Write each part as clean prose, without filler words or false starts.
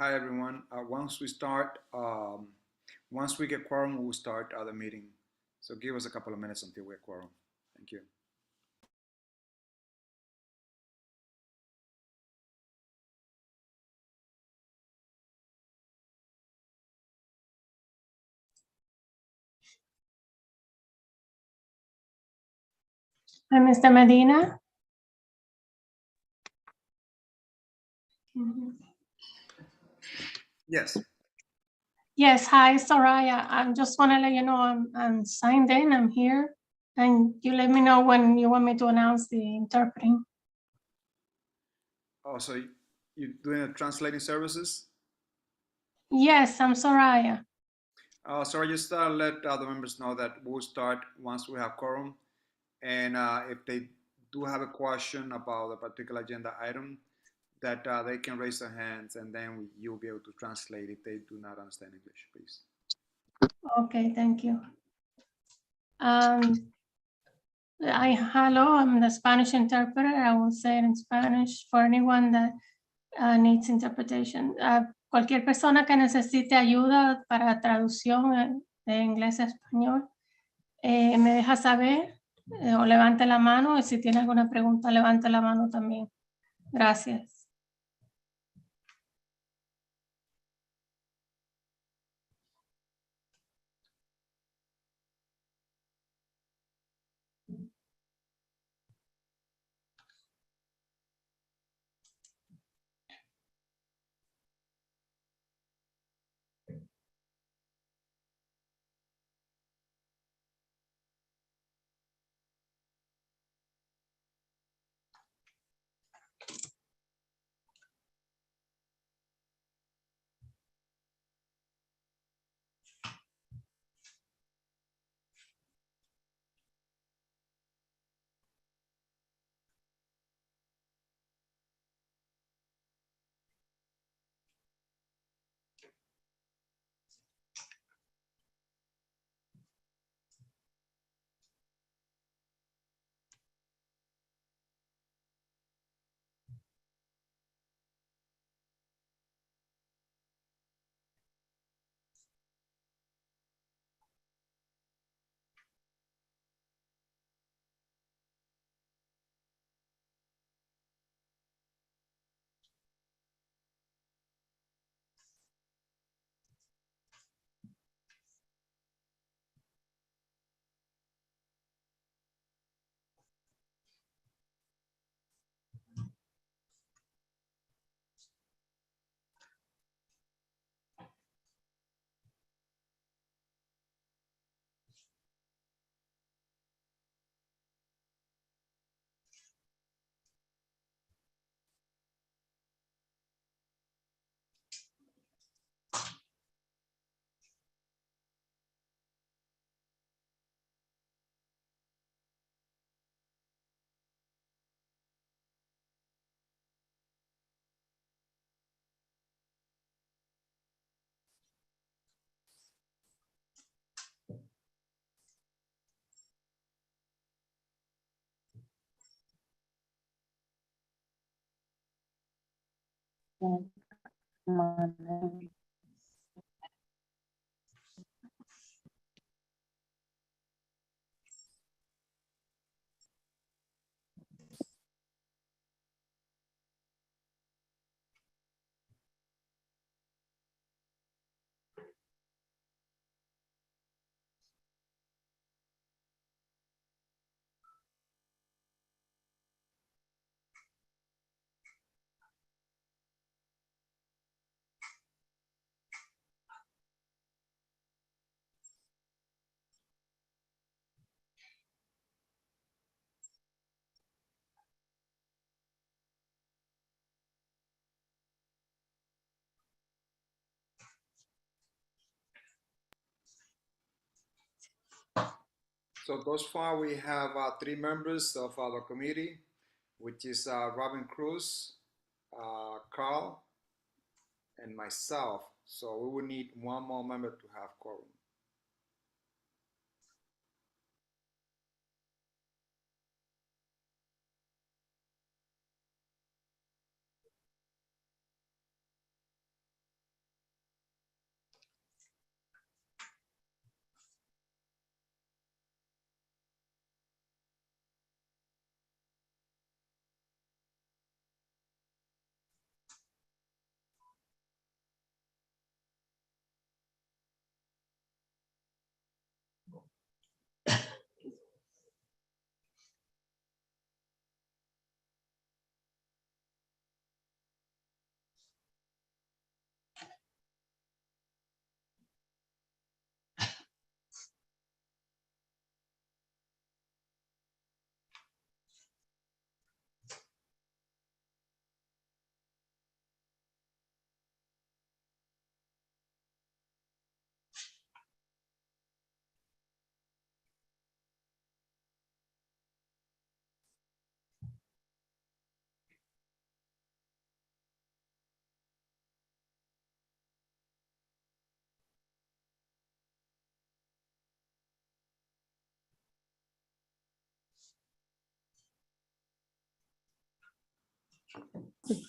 Hi, everyone. Once we get quorum, we'll start the meeting. So give us a couple of minutes until we get quorum. Thank you. Hi, Mr. Medina. Yes. Yes, hi, Soraya. I just want to let you know I'm signed in, I'm here. And you let me know when you want me to announce the interpreting. Oh, so you're doing the translating services? Yes, I'm Soraya. So I just let the members know that we'll start once we have quorum. And if they do have a question about a particular agenda item, that they can raise their hands and then you'll be able to translate if they do not understand English, please. Okay, thank you. Hello, I'm the Spanish interpreter. I will say it in Spanish for anyone that needs interpretation. Cualquier persona que necesite ayuda para traducción de inglés a español, me deja saber o levante la mano, y si tiene alguna pregunta, levante la mano también. Gracias. So thus far we have 3 members of our committee, which is Robin Cruz, Carl, and myself. So we will need one more member to have quorum.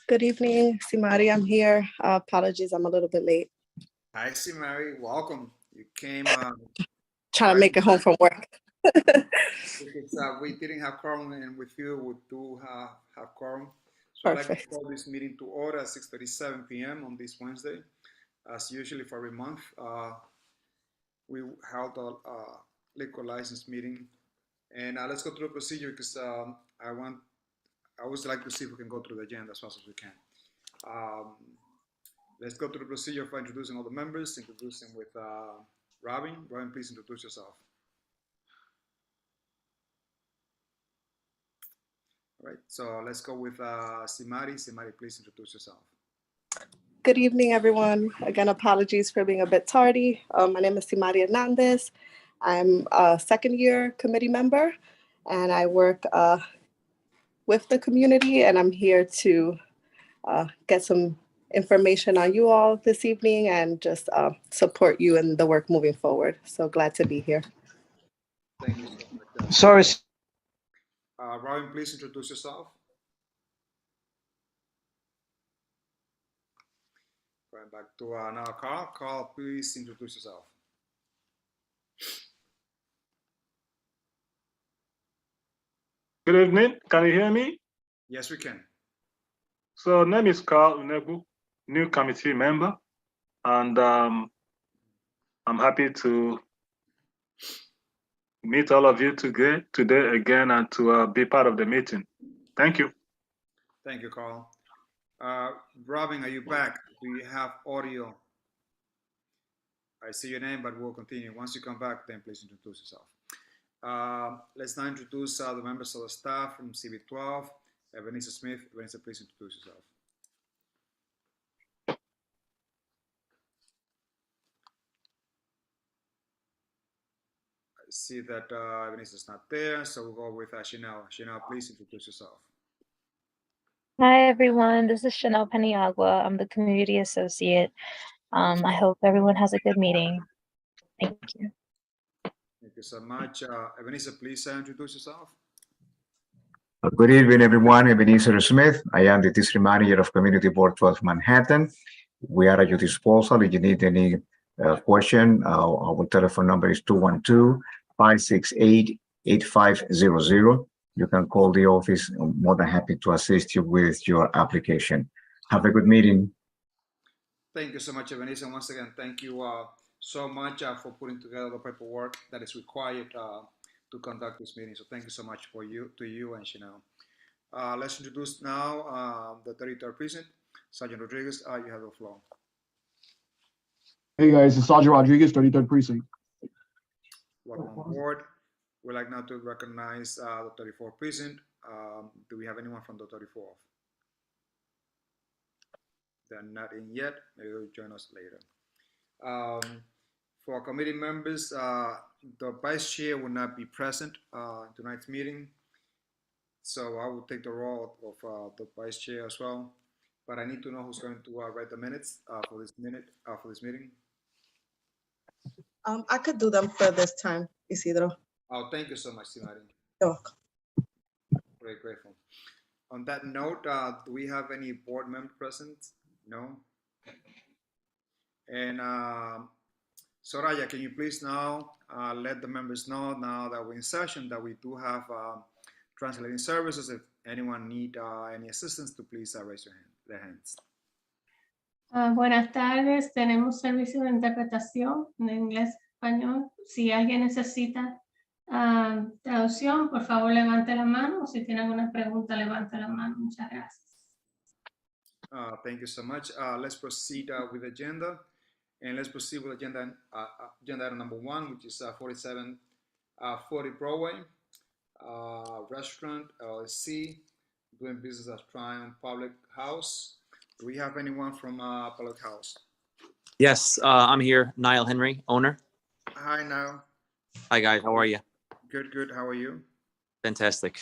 Good evening, Simari. I'm here. Apologies, I'm a little bit late. Hi, Simari. Welcome. You came Trying to make it home from work. because we didn't have quorum, and with you, we do have quorum. So I'd like to Perfect. call this meeting to order at 6:37 p.m. on this Wednesday. As usually for every month, we held a liquor license meeting. And let's go through the procedure because I always like to see if we can go through the agenda as fast as we can. Let's go through the procedure for introducing all the members, introducing with Robin. Robin, please introduce yourself. All right, so let's go with Simari. Simari, please introduce yourself. Good evening, everyone. Again, apologies for being a bit tardy. My name is Simari Hernandez. I'm a second-year committee member, and I work with the community, and I'm here to get some information on you all this evening and just support you in the work moving forward. So glad to be here. Thank you so much. Sorry. Robin, please introduce yourself. Going back to now Carl. Carl, please introduce yourself. Good evening. Can you hear me? Yes, we can. So name is Carl Unebu, new committee member, and I'm happy to meet all of you today again and to be part of the meeting. Thank you. Thank you, Carl. Robin, are you back? Do you have audio? I see your name, but we'll continue. Once you come back, then please introduce yourself. Let's now introduce the members of the staff from CB12. Vanessa Smith. Vanessa, please introduce yourself. I see that Vanessa is not there, so we'll go with Chanel. Chanel, please introduce yourself. Hi, everyone. This is Chanel Peniagua. I'm the community associate. I hope everyone has a good meeting. Thank you. Thank you so much. Vanessa, please introduce yourself. Good evening, everyone. Ebenezer Smith. I am the district manager of Community Board 12 Manhattan. We are at your disposal if you need any question. Our telephone number is 212-568-8500. You can call the office. I'm more than happy to assist you with your application. Have a good meeting. Thank you so much, Vanessa. Once again, thank you so much for putting together the paperwork that is required to conduct this meeting. So thank you so much to you and Chanel. Let's introduce now the 33rd precinct. Sergeant Rodriguez, you have the floor. Hey guys, it's Sergeant Rodriguez, 33rd precinct. Welcome on board. We'd like now to recognize the 34th precinct. Do we have anyone from the 34th? They're not in yet. Maybe they'll join us later. For committee members, the vice chair will not be present in tonight's meeting. So I will take the role of the vice chair as well. But I need to know who's going to write the minutes for this meeting. I could do them for this time, Isidro. Oh, thank you so much, Simari. You're welcome. Very grateful. On that note, do we have any board member present? No. And Soraya, can you please now let the members know now that we're in session that we do have translating services. If anyone need any assistance, to please raise their hands. Buenas tardes, tenemos servicio de interpretación de inglés-español. Si alguien necesita traducción, por favor levante la mano. O si tiene alguna pregunta, levante la mano. Muchas gracias. Thank you so much. Let's proceed with the agenda. And let's proceed with agenda item number 1, which is 4740 Broadway Restaurant LLC, doing business as Triumph Public House. Do we have anyone from Public House? Yes, I'm here, Niall Henry, owner. Hi, Niall. Hi, guys. How are you? Good, good. How are you? Fantastic.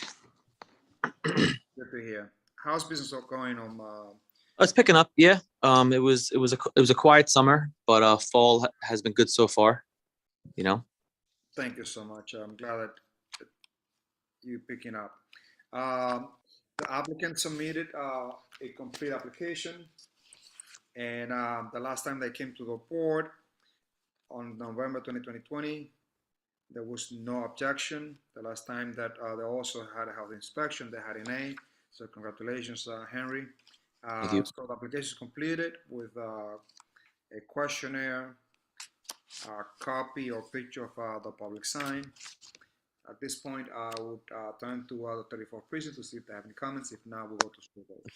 Good to hear. How's business going on? It's picking up. Yeah. It was a quiet summer, but fall has been good so far. You know. Thank you so much. I'm glad that you're picking up. The applicant submitted a complete application, and the last time they came to the board on November 2020, there was no objection. The last time that they also had a health inspection, they had an A. So congratulations, Henry. Thank you. So the application is completed with a questionnaire, a copy or picture of the public sign. At this point, I would turn to the 34th precinct to see if they have any comments. If not, we'll go to school vote.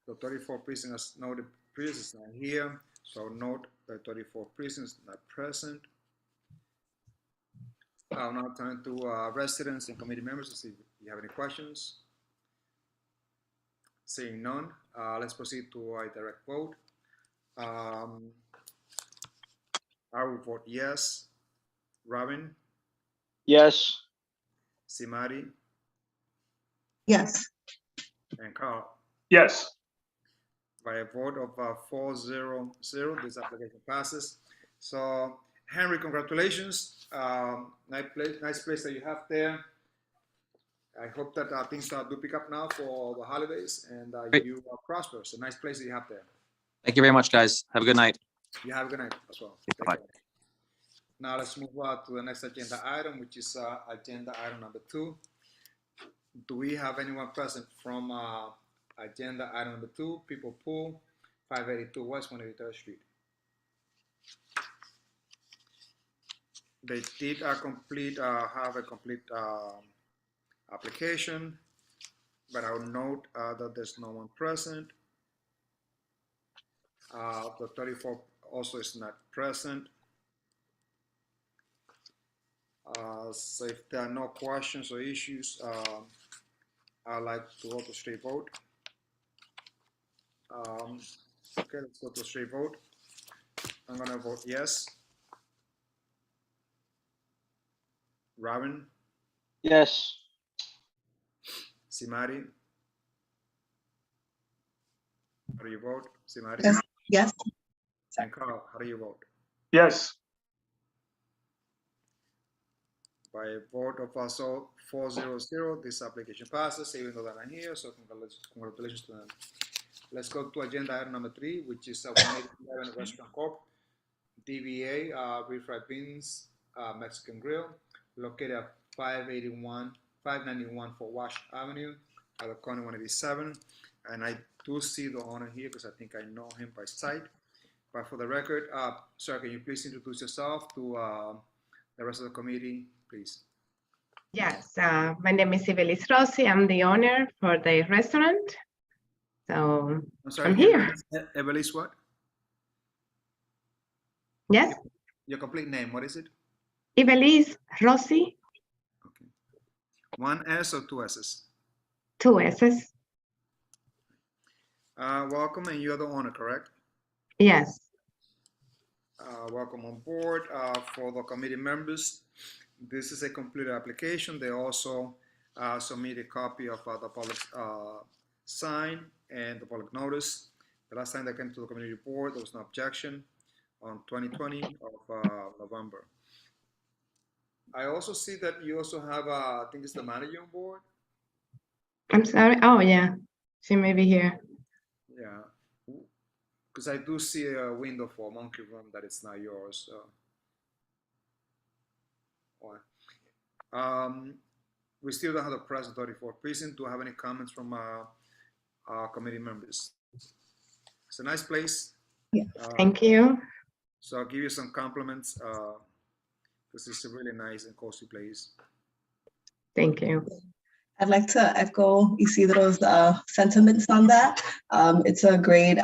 The 34th precinct, as noted previously, is not here. So note the 34th precinct is not present. I'll now turn to residents and committee members to see if you have any questions. Seeing none, let's proceed to a direct vote. I will vote yes. Robin, Yes. Simari, Yes. and Carl. Yes. By a vote of 4-0-0, this application passes. So, Henry, congratulations. Nice place that you have there. I hope that things do pick up now for the holidays, and Great. you are prosperous. A nice place that you have there. Thank you very much, guys. Have a good night. You have a good night as well. Take Bye. care. Now let's move on to the next agenda item, which is agenda item number 2. Do we have anyone present from agenda item number 2, People Pool, 582 West 183rd Street? They did have a complete application, but I would note that there's no one present. The 34 also is not present. So if there are no questions or issues, I'd like to go to straight vote. Okay, let's go to straight vote. I'm gonna vote yes. Robin, Yes. Simari, how do you vote? Simari? Yes. Yes. And Carl, how do you vote? Yes. By a vote of also 4-0-0, this application passes, even though they're not here, so congratulations to them. Let's go to agenda item number 3, which is 187 Restaurant Corp. DBA, Reef Fried Beans, Mexican Grill, located at 591 Fort Wash Avenue, out of County 187. And I do see the owner here because I think I know him by sight. But for the record, sir, can you please introduce yourself to the rest of the committee, please? Yes, my name is Ibelis Rossi. I'm the owner for the restaurant. So I'm sorry, I'm here. Evelis what? Yes, Your complete name, what is it? Ibelis Rossi, Okay. 1 S or 2 S's? 2 S's. Welcome, and you are the owner, correct? Yes, Welcome on board. For the committee members, this is a completed application. They also submit a copy of the public sign and the public notice. The last time they came to the community board, there was no objection on 2020 of November. I also see that you also have, I think it's the manager on board. I'm sorry. Oh, yeah, she may be here. Yeah, because I do see a window for Monkey Room that it's not yours. So. We still don't have the present 34th precinct. Do I have any comments from our committee members? It's a nice place. Yeah. Thank you. So I'll give you some compliments. This is a really nice and cozy place. Thank you. I'd like to echo Isidro's sentiments on that. It's a great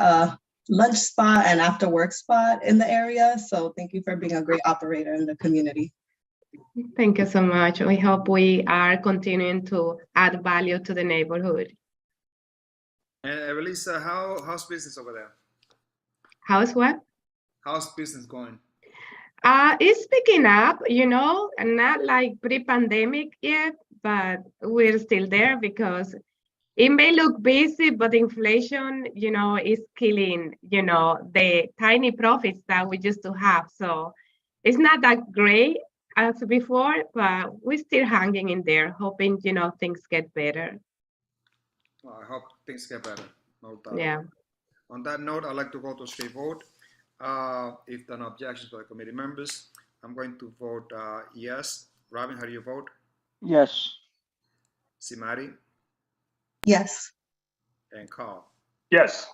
lunch spot and after work spot in the area. So thank you for being a great operator in the community. Thank you so much. We hope we are continuing to add value to the neighborhood. And Elisa, how's business over there? How's what? How's business going? It's picking up, and not like pre-pandemic yet, but we're still there because it may look busy, but inflation, is killing, the tiny profits that we used to have. So it's not that great as before, but we're still hanging in there, hoping, things get better. Well, I hope things get better. No doubt. Yeah. On that note, I'd like to go to a straight vote. If there are no objections by the committee members, I'm going to vote yes. Robin, how do you vote? Yes. Simari Yes. and Carl. Yes.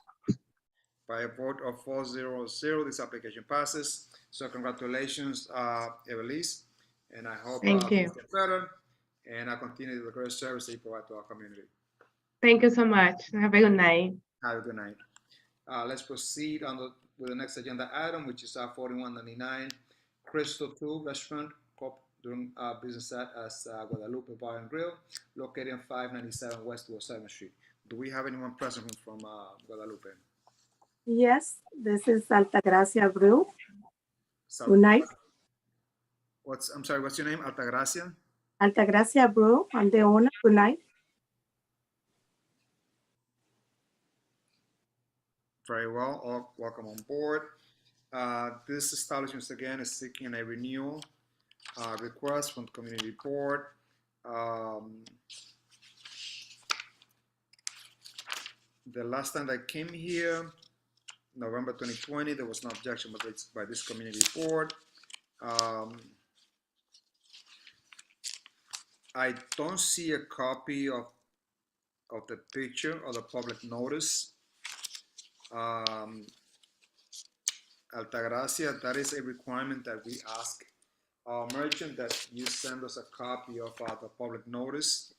By a vote of 4-0-0, this application passes. So congratulations, Evelise, and I hope Thank you. things get better, and I continue the great service that you provide to our community. Thank you so much. Have a good night. Have a good night. Let's proceed with the next agenda item, which is 4199 Crystal 2 Restaurant Corp. Doing business as Guadalupe Bar and Grill, located on 597 West 7th Street. Do we have anyone present from Guadalupe? Yes, this is Altagracia Brew. So, Good night. I'm sorry, what's your name? Altagracia? Altagracia Brew. I'm the owner. Good night. Very well. Welcome on board. This establishment again is seeking a renewal request from the community board. The last time I came here, November 2020, there was no objection by this community board. I don't see a copy of the picture or the public notice. Altagracia, that is a requirement that we ask our merchant that you send us a copy of the public notice.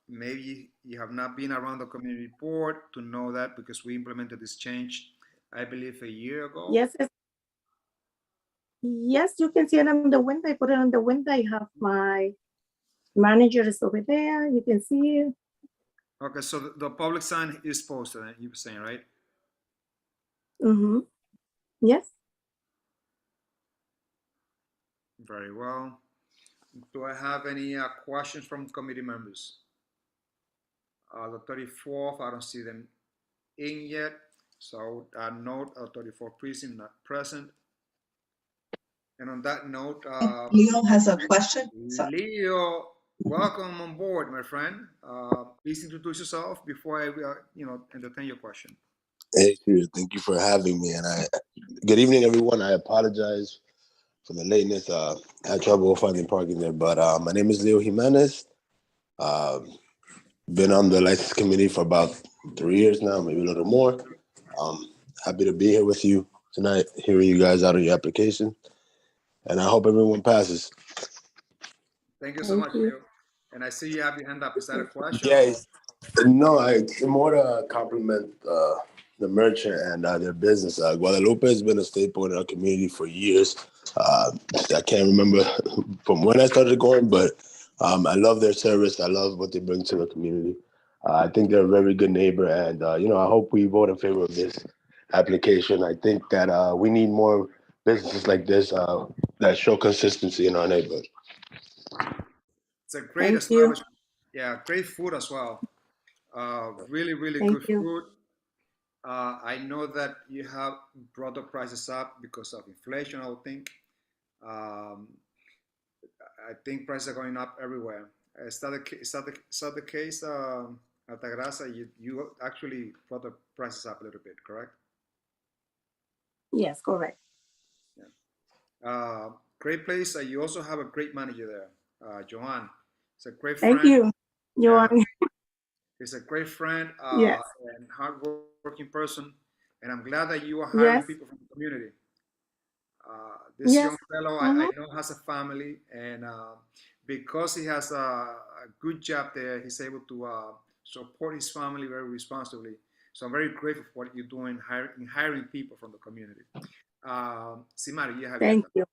Maybe you have not been around the community board to know that, because we implemented this change, I believe, a year ago. Yes. Yes, you can see it on the window. I put it on the window. I have my manager is over there. You can see it. Okay, so the public sign is posted, you were saying, right? Mm-hmm. Yes. Very well. Do I have any questions from committee members? The 34th, I don't see them in yet. So I note 34 precinct not present. And on that note, Leo has a question. Leo, welcome on board, my friend. Please introduce yourself before I, entertain your question. Hey, thank you for having me. And good evening, everyone. I apologize for the lateness. I had trouble finding parking there, but my name is Leo Jimenez. Been on the license committee for about 3 years now, maybe a little more. Happy to be here with you tonight, hearing you guys out on your application. And I hope everyone passes. Thank you so much, Leo. And I see you have your hand up. Is that a question? Yeah, no, it's more to compliment the merchant and their business. Guadalupe has been a staple in our community for years. I can't remember from when I started going, but I love their service. I love what they bring to the community. I think they're a very good neighbor, and I hope we vote in favor of this application. I think that we need more businesses like this that show consistency in our neighborhood. It's a great establishment. Yeah, great food as well. Really, really good food. I know that you have brought the prices up because of inflation, I would think. I think prices are going up everywhere. Is that the case, Altagracia? You actually brought the prices up a little bit, correct? Yes, correct. Yeah. Great place. You also have a great manager there, Joanne. It's a great friend. Thank you, Joanne. He's a great friend Yes. and hardworking person. And I'm glad that you are hiring people from the community. This young fellow, I know, has a family, and because he has a good job there, he's able to support his family very responsibly. So I'm very grateful for what you're doing in hiring people from the community. Simari, you have Thank you.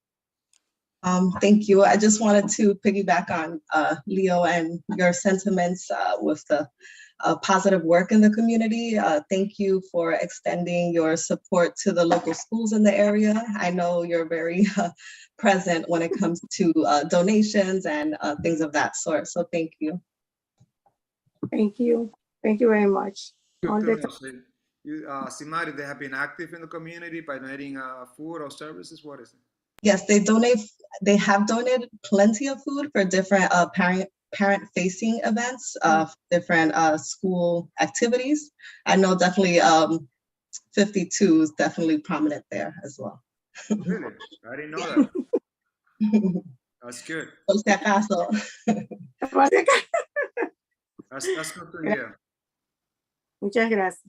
Thank you. I just wanted to piggyback on Leo and your sentiments with the positive work in the community. Thank you for extending your support to the local schools in the area. I know you're very present when it comes to donations and things of that sort. So thank you. Thank you. Thank you very much. Simari, they have been active in the community by donating food or services. What is it? Yes, they have donated plenty of food for different parent-facing events of different school activities. I know definitely 52 is definitely prominent there as well. Really? I didn't know that. That's good. Por si acaso. That's good to hear. Muchas gracias.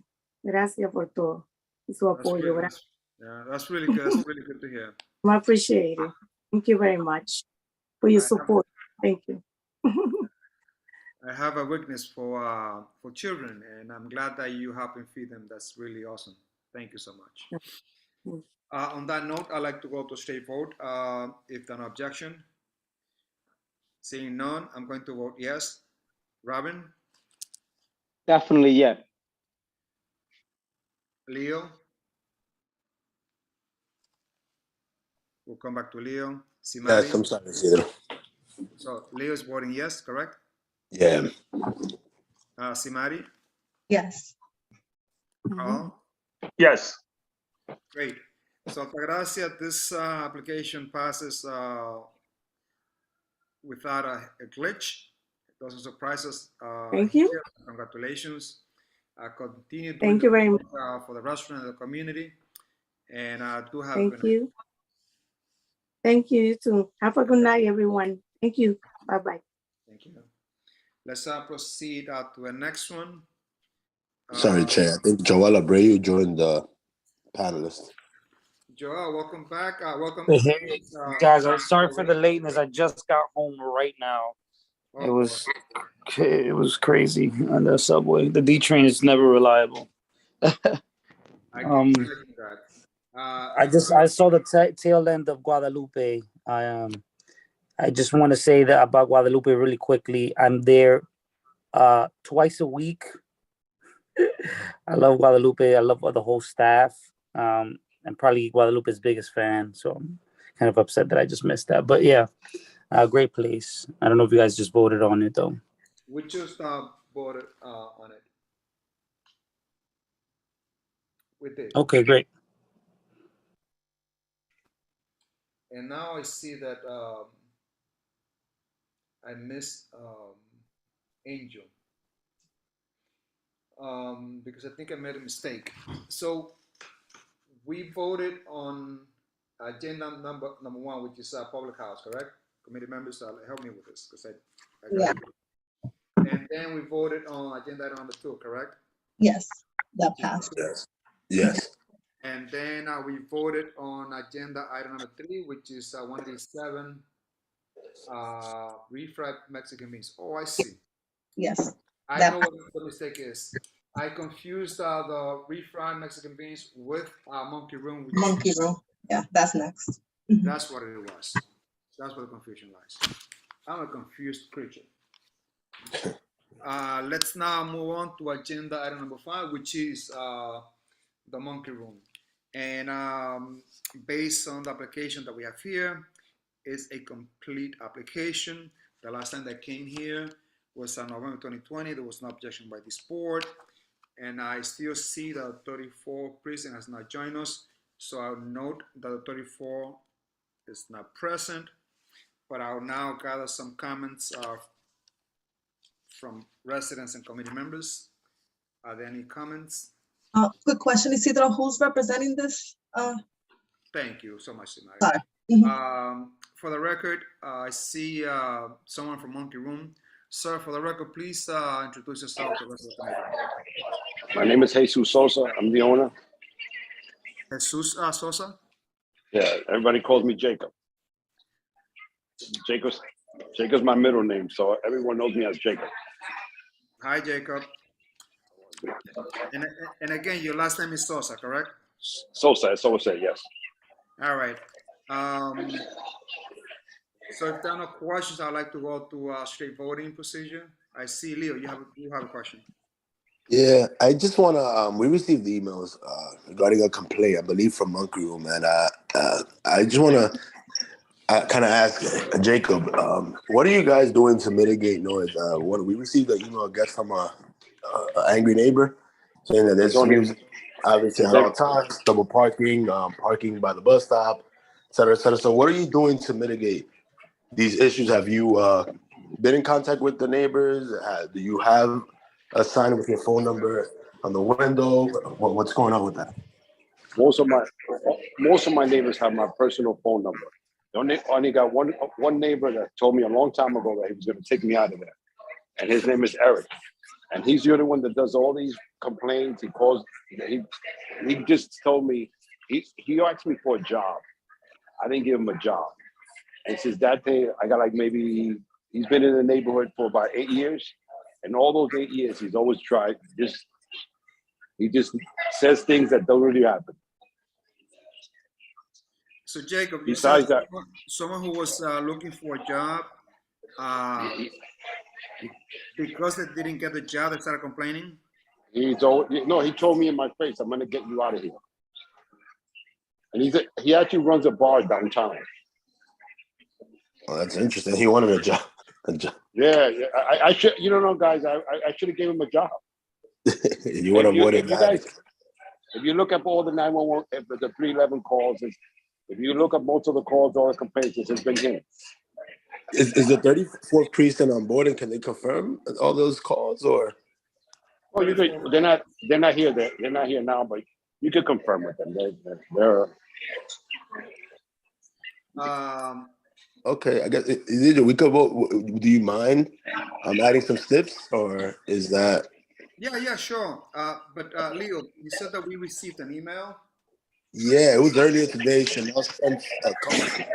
Gracias por todo y su That's apoyo. really, Gracias. yeah, that's really good. That's really good to hear. I appreciate it. Thank you very much for your support. Thank you. I have a weakness for children, and I'm glad that you help and feed them. That's really awesome. Thank you so much. On that note, I'd like to go to straight vote. If there's no objection, seeing none, I'm going to vote yes. Robin, Definitely, yeah. Leo. We'll come back to Leo. Simari. Yes, I'm sorry, Isidro. So Leo is voting yes, correct? Yeah. Simari, Yes. Carl. Yes. Great. So Altagracia, this application passes without a glitch. It doesn't surprise us. Thank you. Here. Congratulations. Continue doing Thank you very much. for the restaurant and the community. And do have Thank you. Thank you. You too. Have a good night, everyone. Thank you. Bye-bye. Thank you. Let's proceed to the next one. Sorry, Chair. I think Joel Abreu joined the panelist. Joel, welcome back. Welcome. Hey, guys, I'm sorry for the lateness. I just got home right now. It was crazy on the subway. The D train is never reliable. I saw the tail end of Guadalupe. I just want to say that about Guadalupe really quickly. I'm there twice a week. I love Guadalupe. I love the whole staff. I'm probably Guadalupe's biggest fan, so I'm kind of upset that I just missed that. But yeah, great place. I don't know if you guys just voted on it though. We just voted on it. We did. Okay, great. And now I see that I missed Angel because I think I made a mistake. So we voted on agenda number 1, which is public house, correct? Committee members, help me with this because I got it. And then we voted on agenda item number 2, correct? Yes, that passed. Yes. Yes. And then we voted on agenda item number 3, which is 187 refried Mexican beans. Oh, I see. Yes. I know what the mistake is. I confused the refried Mexican beans with Monkey Room. Monkey Room. Yeah, that's next. That's what it was. That's where the confusion lies. I'm a confused creature. Let's now move on to agenda item number 5, which is the Monkey Room. And based on the application that we have here, is a complete application. The last time that came here was on November 2020. There was no objection by this board. And I still see that 34 precinct has not joined us. So I'll note that the 34 is not present. But I'll now gather some comments from residents and committee members. Are there any comments? Quick question, Isidro, who's representing this? Thank you so much, Simari. Sorry. For the record, I see someone from Monkey Room. Sir, for the record, please introduce yourself to the rest of the committee. My name is Jesus Sosa. I'm the owner. Jesus Sosa? Yeah, everybody calls me Jacob. Jacob's my middle name, so everyone knows me as Jacob. Hi, Jacob. And again, your last name is Sosa, correct? Sosa, yes. All right. So if there are no questions, I'd like to go to straight voting procedure. I see, Leo, you have a question. Yeah, I just want to, we received emails regarding a complaint, I believe, from Monkey Room. And I just want to kind of ask Jacob, what are you guys doing to mitigate noise? We received an email, I guess, from an angry neighbor saying that there's music, obviously, at all times, double parking, parking by the bus stop, et cetera, et cetera. So what are you doing to mitigate these issues? Have you been in contact with the neighbors? Do you have a sign with your phone number on the window? What's going on with that? Most of my neighbors have my personal phone number. Only got one neighbor that told me a long time ago that he was going to take me out of there, and his name is Eric, and he's the other one that does all these complaints. He calls. He just told me he asked me for a job. I didn't give him a job, and since that day, I got like maybe he's been in the neighborhood for about 8 years, and all those 8 years he's always tried. He just says things that don't really happen. So Jacob, you Besides said that, someone who was looking for a job, because they didn't get the job, they started complaining. he told me in my face, "I'm gonna get you out of here." And he actually runs a bar downtown. Oh, that's interesting. He wanted a job. Yeah. I should, guys. I should have gave him a job. You would have avoided that. If you look up all the 911, the 311 calls, if you look up most of the calls, all the complaints, it's been him. Is the 34th precinct on board, and can they confirm all those calls, or? Oh, they're not here. They're not here now, but you can confirm with them. They're Okay, I guess either we could vote. Do you mind adding some steps, or is that? Yeah, sure. But Leo, you said that we received an email. Yeah, it was earlier today. Chanel sent a comment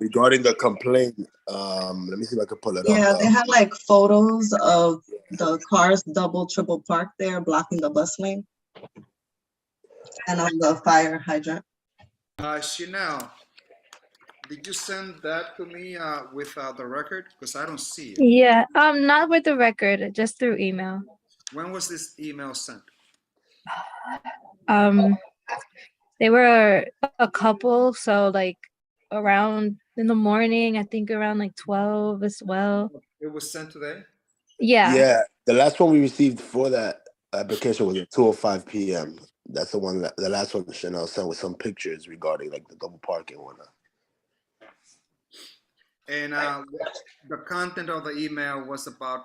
regarding the complaint. Let me see if I can pull it up. Yeah, they had like photos of the cars double, triple parked there, blocking the bus lane, and on the fire hydrant. Chanel, did you send that to me with the record? Because I don't see it. Yeah, not with the record, just through email. When was this email sent? They were a couple, so like around in the morning, I think around like 12 as well. It was sent today? Yeah. Yeah, the last one we received for that application was at 2:05 p.m. That's the one the last one Chanel sent with some pictures regarding like the double parking and whatnot. And the content of the email was about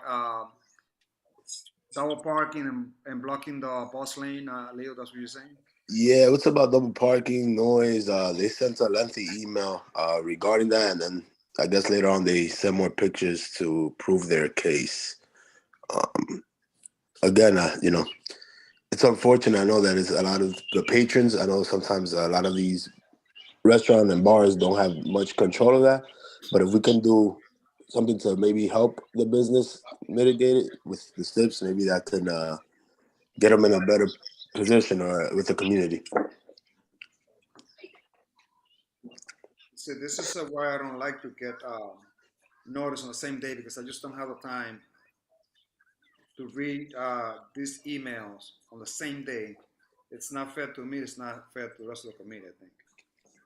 double parking and blocking the bus lane. Leo, that's what you're saying? Yeah, it's about double parking, noise. They sent a lengthy email regarding that, and then I guess later on they sent more pictures to prove their case. Again, it's unfortunate. I know that it's a lot of the patrons. I know sometimes a lot of these restaurants and bars don't have much control of that. But if we can do something to maybe help the business mitigate it with the steps, maybe that can get them in a better position or with the community. So this is why I don't like to get notice on the same day, because I just don't have the time to read these emails on the same day. It's not fair to me. It's not fair to the rest of the community, I think,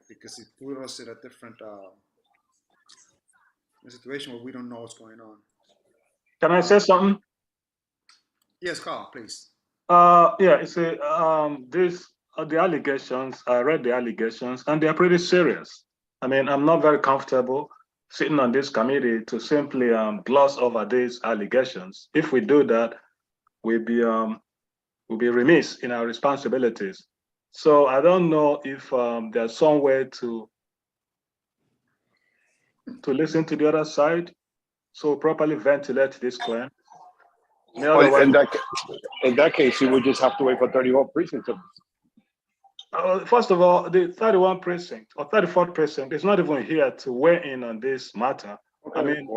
because it puts us in a different situation where we don't know what's going on. Can I say something? Yes, Carl, please. Yeah, it's the allegations. I read the allegations, and they are pretty serious. I mean, I'm not very comfortable sitting on this committee to simply gloss over these allegations. If we do that, we'll be remiss in our responsibilities. So I don't know if there's some way to listen to the other side, so properly ventilate this claim. In that case, you would just have to wait for 31 precincts. First of all, the 31 precinct or 34th precinct is not even here to weigh in on this matter. Okay. I mean,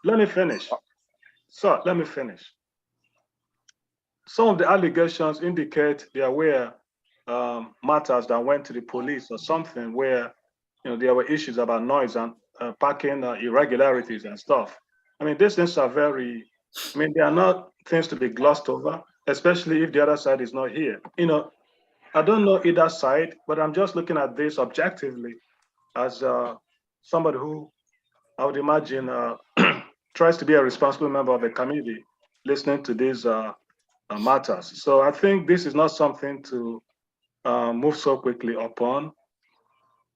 let me finish. So let me finish. Some of the allegations indicate there were matters that went to the police or something where there were issues about noise and parking irregularities and stuff. I mean, these things are they are not things to be glossed over, especially if the other side is not here. I don't know either side, but I'm just looking at this objectively as somebody who I would imagine tries to be a responsible member of a community listening to these matters. So I think this is not something to move so quickly upon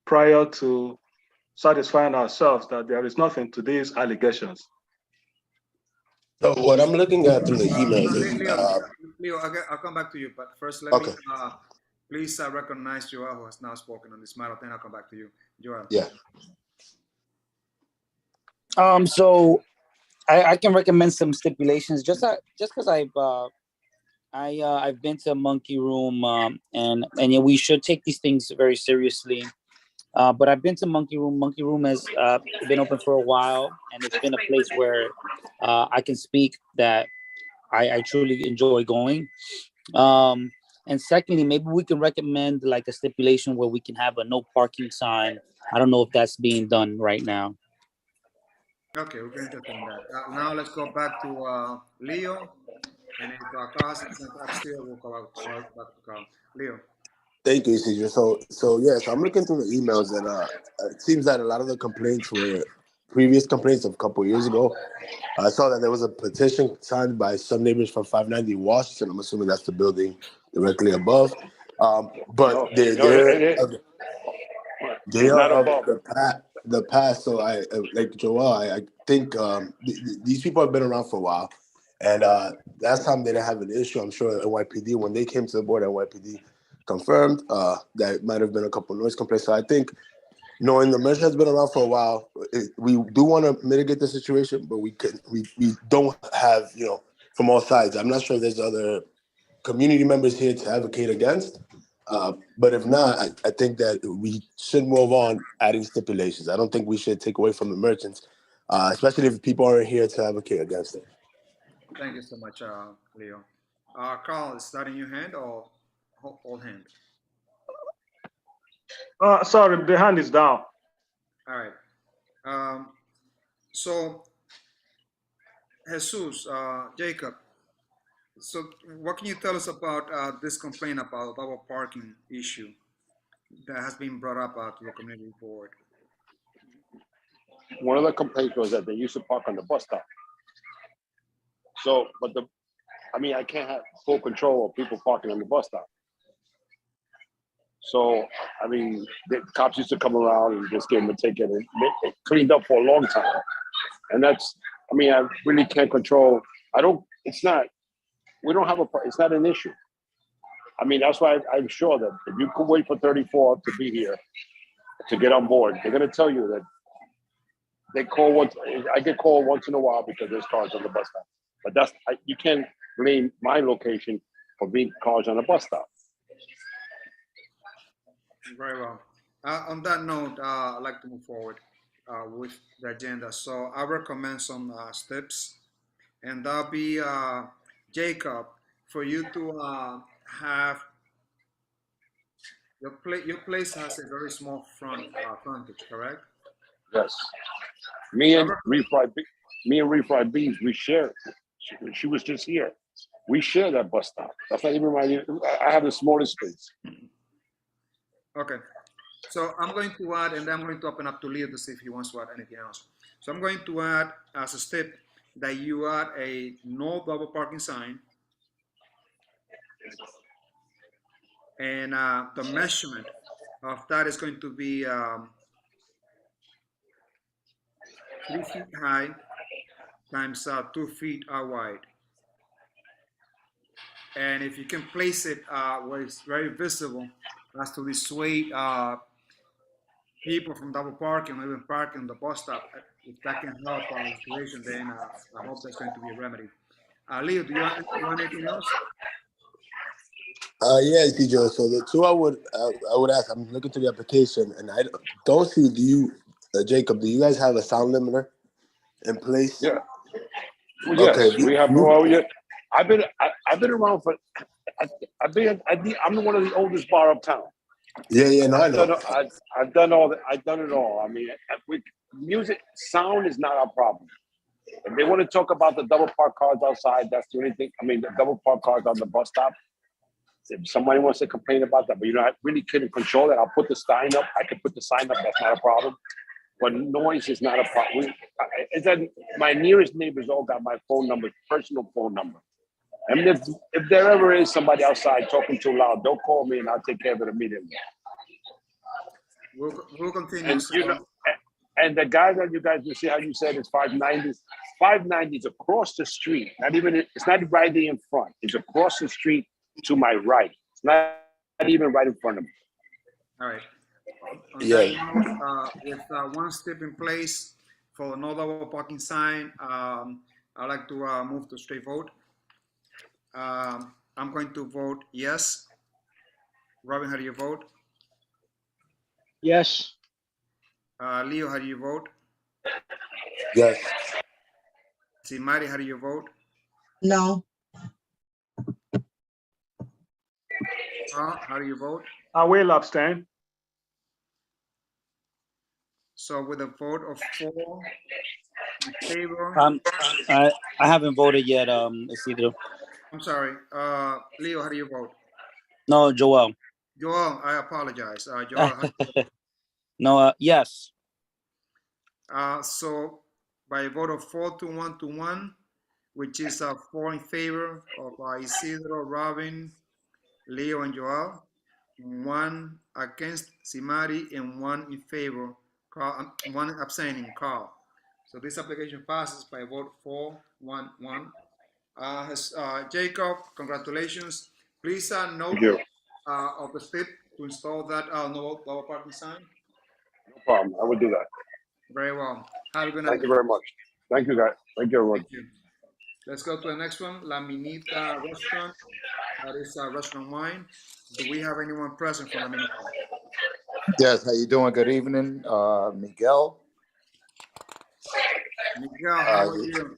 prior to satisfying ourselves that there is nothing to these allegations. So what I'm looking at through the emails is, Leo, I'll come back to you, but first let okay. me please recognize Joel, who has now spoken on this matter. Then I'll come back to you, Joel. Yeah. So I can recommend some stipulations just because I've been to Monkey Room, and yeah, we should take these things very seriously. But I've been to Monkey Room. Monkey Room has been open for a while, and it's been a place where I can speak that I truly enjoy going. And secondly, maybe we can recommend like a stipulation where we can have a no parking sign. I don't know if that's being done right now. Okay, we can entertain that. Now let's go back to Leo, and if Carl hasn't sent up still, we'll go back to Carl. Leo. Thank you, Isidro. So yes, I'm looking through the emails, and it seems that a lot of the complaints were previous complaints of a couple of years ago. I saw that there was a petition signed by some neighbors from 590 Washington. I'm assuming that's the building directly above. But they are of the past. So I like Joel. I think these people have been around for a while, and last time they didn't have an issue. I'm sure NYPD, when they came to the board, NYPD confirmed that it might have been a couple of noise complaints. So I think, knowing the measure has been around for a while, we do want to mitigate the situation, but we don't have, from all sides. I'm not sure if there's other community members here to advocate against, but if not, I think that we should move on adding stipulations. I don't think we should take away from the merchants, especially if people aren't here to advocate against it. Thank you so much, Leo. Carl, is that in your hand or hold hand? Sorry, the hand is down. All right. So, Jesus, Jacob, so what can you tell us about this complaint about double parking issue that has been brought up to the community board? One of the complaints was that they used to park on the bus stop. So, but I can't have full control of people parking on the bus stop. So, the cops used to come around and just give them a ticket, and it cleaned up for a long time. And that's, I really can't control. It's not an issue. That's why I'm sure that if you could wait for 34 to be here to get on board, they're going to tell you that I get called once in a while because there's cars on the bus stop. But you can't blame my location for being cars on a bus stop. Very well. On that note, I'd like to move forward with the agenda. So I recommend some steps, and that'll be Jacob, for you to have your place has a very small frontage, correct? Yes. Me and Refried Beans, we share. She was just here. We share that bus stop. That's not even I have the smallest space. Okay, so I'm going to add, and then I'm going to open up to Leo to see if he wants to add anything else. So I'm going to add as a step that you add a no double parking sign, and the measurement of that is going to be 3 feet high times 2 feet wide. And if you can place it where it's very visible, as to dissuade people from double parking or even parking on the bus stop, if that can help our situation, then I hope that's going to be a remedy. Leo, do you want anything else? Yeah, Joe. So the two I would ask. I'm looking through the application, and I don't see. Do you, Jacob? Do you guys have a sound limiter in place? Yeah. Well, yes, okay. We have. Well, yeah. I've been around for. I'm one of the oldest bar uptown. Yeah. No, I know. I've done all that. I've done it all. Music, sound is not our problem. If they want to talk about the double park cars outside, that's the only thing. The double park cars on the bus stop. If somebody wants to complain about that, but I really couldn't control that. I'll put the sign up. I can put the sign up. That's not a problem. But noise is not a problem. My nearest neighbors all got my phone number, personal phone number. If there ever is somebody outside talking too loud, don't call me and I'll take care of it immediately. We'll continue. And the guy that you guys, you see how you said it's 590. 590 is across the street. It's not right there in front. It's across the street to my right. It's not even right in front of me. All right. On Yeah. that note, with one step in place for the no double parking sign, I'd like to move to straight vote. I'm going to vote yes. Robin, how do you vote? Yes. Leo, how do you vote? Yes. Simari, how do you vote? No. How do you vote? I will abstain. So with a vote of 4 in favor, I haven't voted yet, Isidro. I'm sorry, Leo, how do you vote? No, Joel. Joel, I apologize. Joel, how do you vote? No, yes. So by a vote of 4 to 1 to 1, which is 4 in favor of Isidro, Robin, Leo, and Joel, 1 against Simari, and 1 in favor, Carl, 1 abstaining, Carl. So this application passes by a vote 4-1-1. Jacob, congratulations. Please note of the step to install that no double parking sign. No problem. I will do that. Very well. Have a good night. Thank you very much. Thank you, guys. Thank you, everyone. Thank you. Let's go to the next one, La Minita Restaurant. That is Restaurant Wine. Do we have anyone present from La Minita? Yes, how you doing? Good evening, Miguel. Miguel, how are you?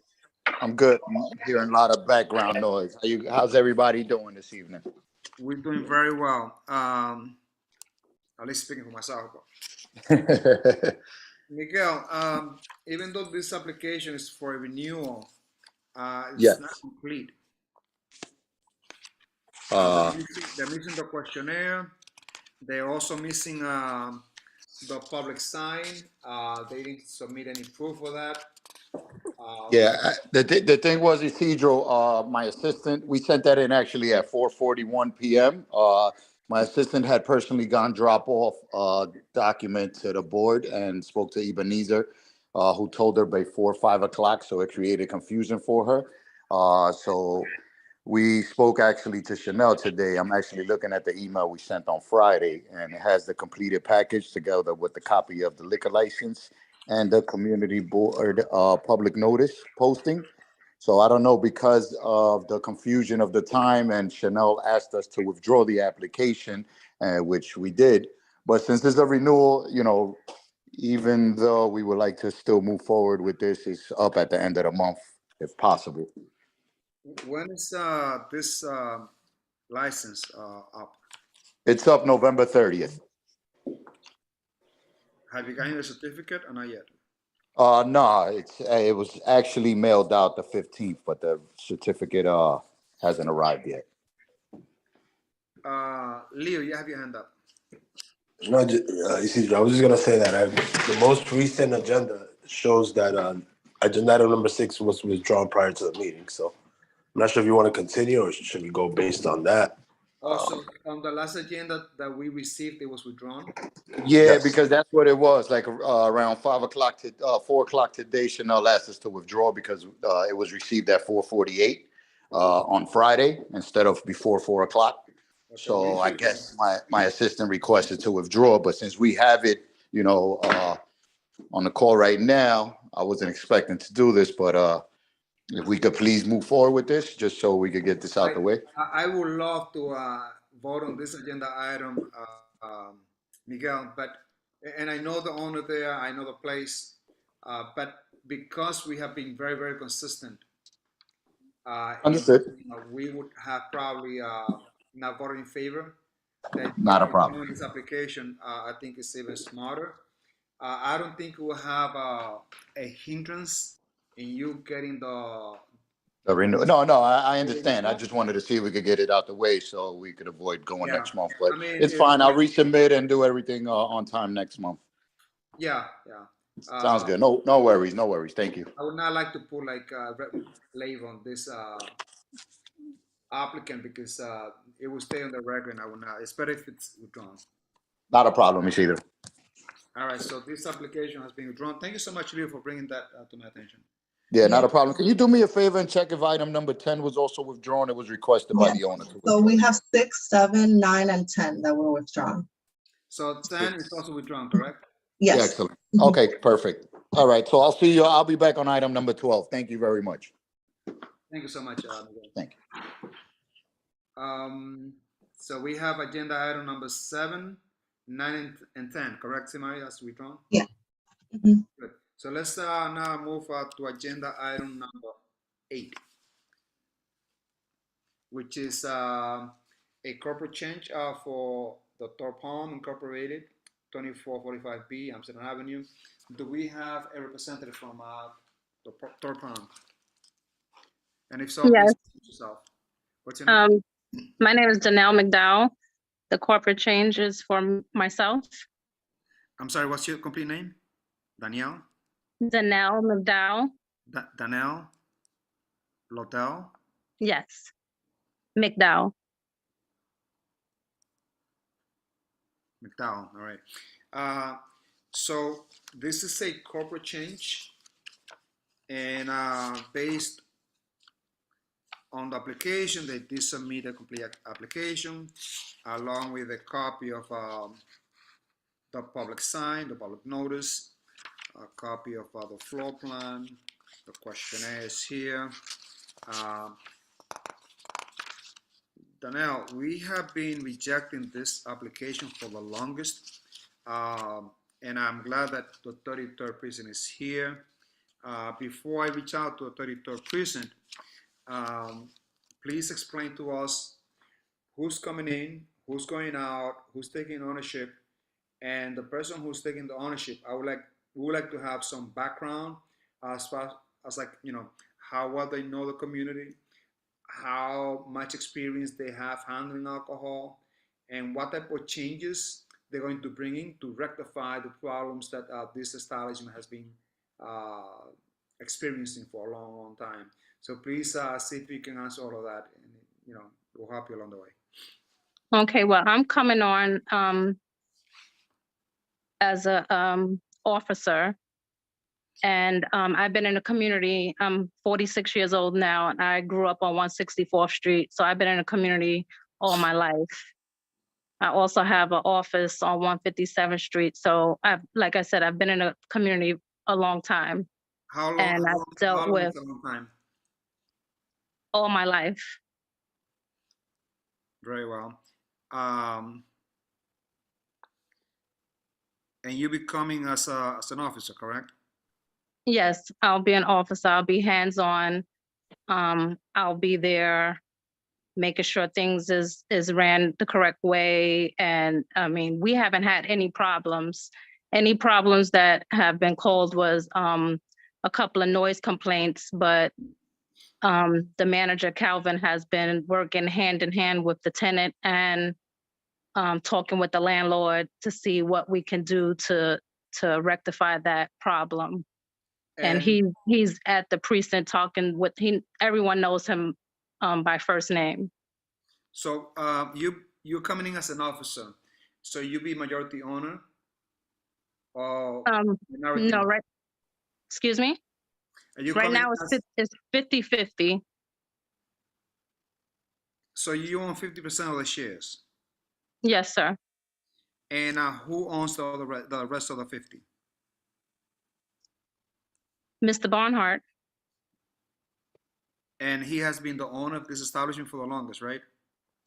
I'm good. I'm hearing a lot of background noise. How's everybody doing this evening? We're doing very well. At least speaking for myself. Miguel, even though this application is for a renewal, it's Yes. not complete. Uh, They're missing the questionnaire. They're also missing the public sign. They didn't submit any proof of that. Yeah, the thing was, Isidro, my assistant, we sent that in actually at 4:41 p.m. My assistant had personally gone drop off a document to the board and spoke to Ebenezer, who told her before 5 o'clock, so it created confusion for her. So we spoke actually to Chanel today. I'm actually looking at the email we sent on Friday, and it has the completed package together with the copy of the liquor license and the community board public notice posting. So I don't know, because of the confusion of the time, and Chanel asked us to withdraw the application, which we did. But since it's a renewal, even though we would like to still move forward with this, it's up at the end of the month, if possible. When is this license up? It's up November 30th. Have you gotten the certificate or not yet? No, it was actually mailed out the 15th, but the certificate hasn't arrived yet. Leo, you have your hand up. No, Isidro, I was just gonna say that the most recent agenda shows that agenda item number 6 was withdrawn prior to the meeting. So I'm not sure if you want to continue or should we go based on that. Also, on the last agenda that we received, it was withdrawn. Yeah, Yes. because that's what it was. Like around 5 o'clock to 4 o'clock today, Chanel asked us to withdraw because it was received at 4:48 on Friday instead of before 4 o'clock. So I guess my assistant requested to withdraw, but since we have it, on the call right now, I wasn't expecting to do this, but if we could please move forward with this, just so we could get this out the way. I would love to vote on this agenda item, Miguel, and I know the owner there, I know the place, but because we have been very, very consistent, Understood. we would have probably not voted in favor. Not a problem. This application, I think, is even smarter. I don't think we'll have a hindrance in you getting the renew. No, I understand. I just wanted to see if we could get it out the way so we could avoid going next month. But it's fine. I'll resubmit and do everything on time next month. Yeah. Sounds good. No worries. No worries. Thank you. I would not like to put like label on this applicant because it will stay on the record, and I would not. It's better if it's withdrawn. Not a problem, Miss Either. All right. So this application has been withdrawn. Thank you so much, Leo, for bringing that to my attention. Yeah, not a problem. Can you do me a favor and check if item number 10 was also withdrawn? It was requested by the owner. So we have 6, 7, 9, and 10 that were withdrawn. So 10 is also withdrawn, correct? Yeah, Yes. excellent. Okay, perfect. All right, so I'll see you. I'll be back on item number 12. Thank you very much. Thank you so much, Miguel. Thank you. So we have agenda item number 7, 9, and 10, correct, Simari, as withdrawn? Yeah. Good. So let's now move to agenda item number 8, which is a corporate change for the Thorpe Home Incorporated, 2445B Amsterdam Avenue. Do we have a representative from the Thorpe Home? And if so, please Yes. introduce yourself. What's your name? My name is Danelle McDowell. The corporate change is for myself. I'm sorry, what's your complete name? Danielle? Danelle McDowell. Danelle Lodell? Yes. McDowell. McDowell, all right. So this is a corporate change, and based on the application, they did submit a complete application along with a copy of the public sign, the public notice, a copy of the floor plan, the questionnaire is here. Danelle, we have been rejecting this application for the longest, and I'm glad that the 33rd precinct is here. Before I reach out to the 33rd precinct, please explain to us who's coming in, who's going out, who's taking ownership, and the person who's taking the ownership. We would like to have some background as far as, like, you know, how well they know the community, how much experience they have handling alcohol, and what type of changes they're going to bring in to rectify the problems that this establishment has been experiencing for a long, long time. So please see if you can answer all of that, and you know, we'll help you along the way. Okay, well, I'm coming on as a officer, and I've been in the community. I'm 46 years old now, and I grew up on 164th Street, so I've been in the community all my life. I also have an office on 157th Street, so like I said, I've been in the community a long time. How long? And I've dealt with is a long time? all my life. Very well. And you becoming as an officer, correct? Yes, I'll be an officer. I'll be hands-on. I'll be there making sure things is ran the correct way. And I mean, we haven't had any problems. Any problems that have been called was a couple of noise complaints, but the manager, Calvin, has been working hand in hand with the tenant and talking with the landlord to see what we can do to rectify that problem. And he's at the precinct talking with everyone knows him by first name. So you're coming in as an officer, so you be majority owner or minority? No, right. Excuse me. Right now it's 50-50. So you own 50% of the shares? Yes, sir. And who owns the rest of the 50? Mr. Barnhart. And he has been the owner of this establishment for the longest, right?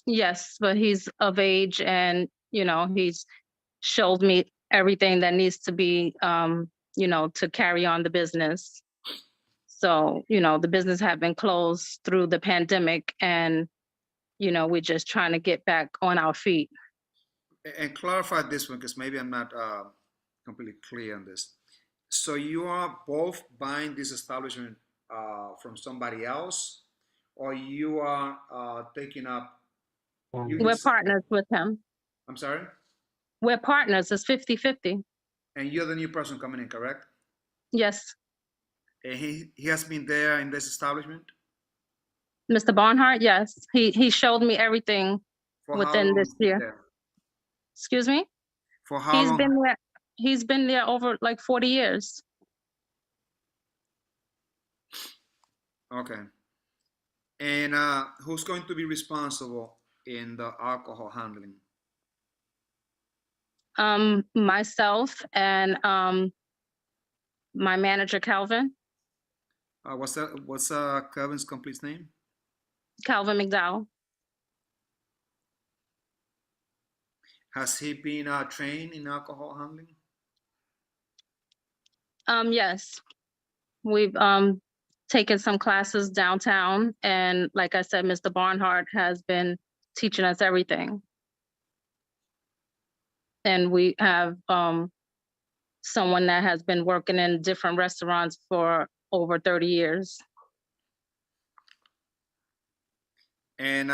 Yes, but he's of age, and you know, he's showed me everything that needs to be, you know, to carry on the business. So, you know, the business had been closed through the pandemic, and you know, we're just trying to get back on our feet. And clarify this one, because maybe I'm not completely clear on this. So you are both buying this establishment from somebody else, or you are taking up? We're partners with him. I'm sorry? We're partners. It's 50-50. And you're the new person coming in, correct? Yes. And he has been there in this establishment? Mr. Barnhart, yes. He showed me everything within this year. Excuse me? For how long? He's been there over like 40 years. Okay. And who's going to be responsible in the alcohol handling? Myself and my manager, Calvin What's Kevin's complete name? McDowell. Has he been trained in alcohol handling? Yes, we've taken some classes downtown, and like I said, Mr. Barnhart has been teaching us everything. And we have someone that has been working in different restaurants for over 30 years. And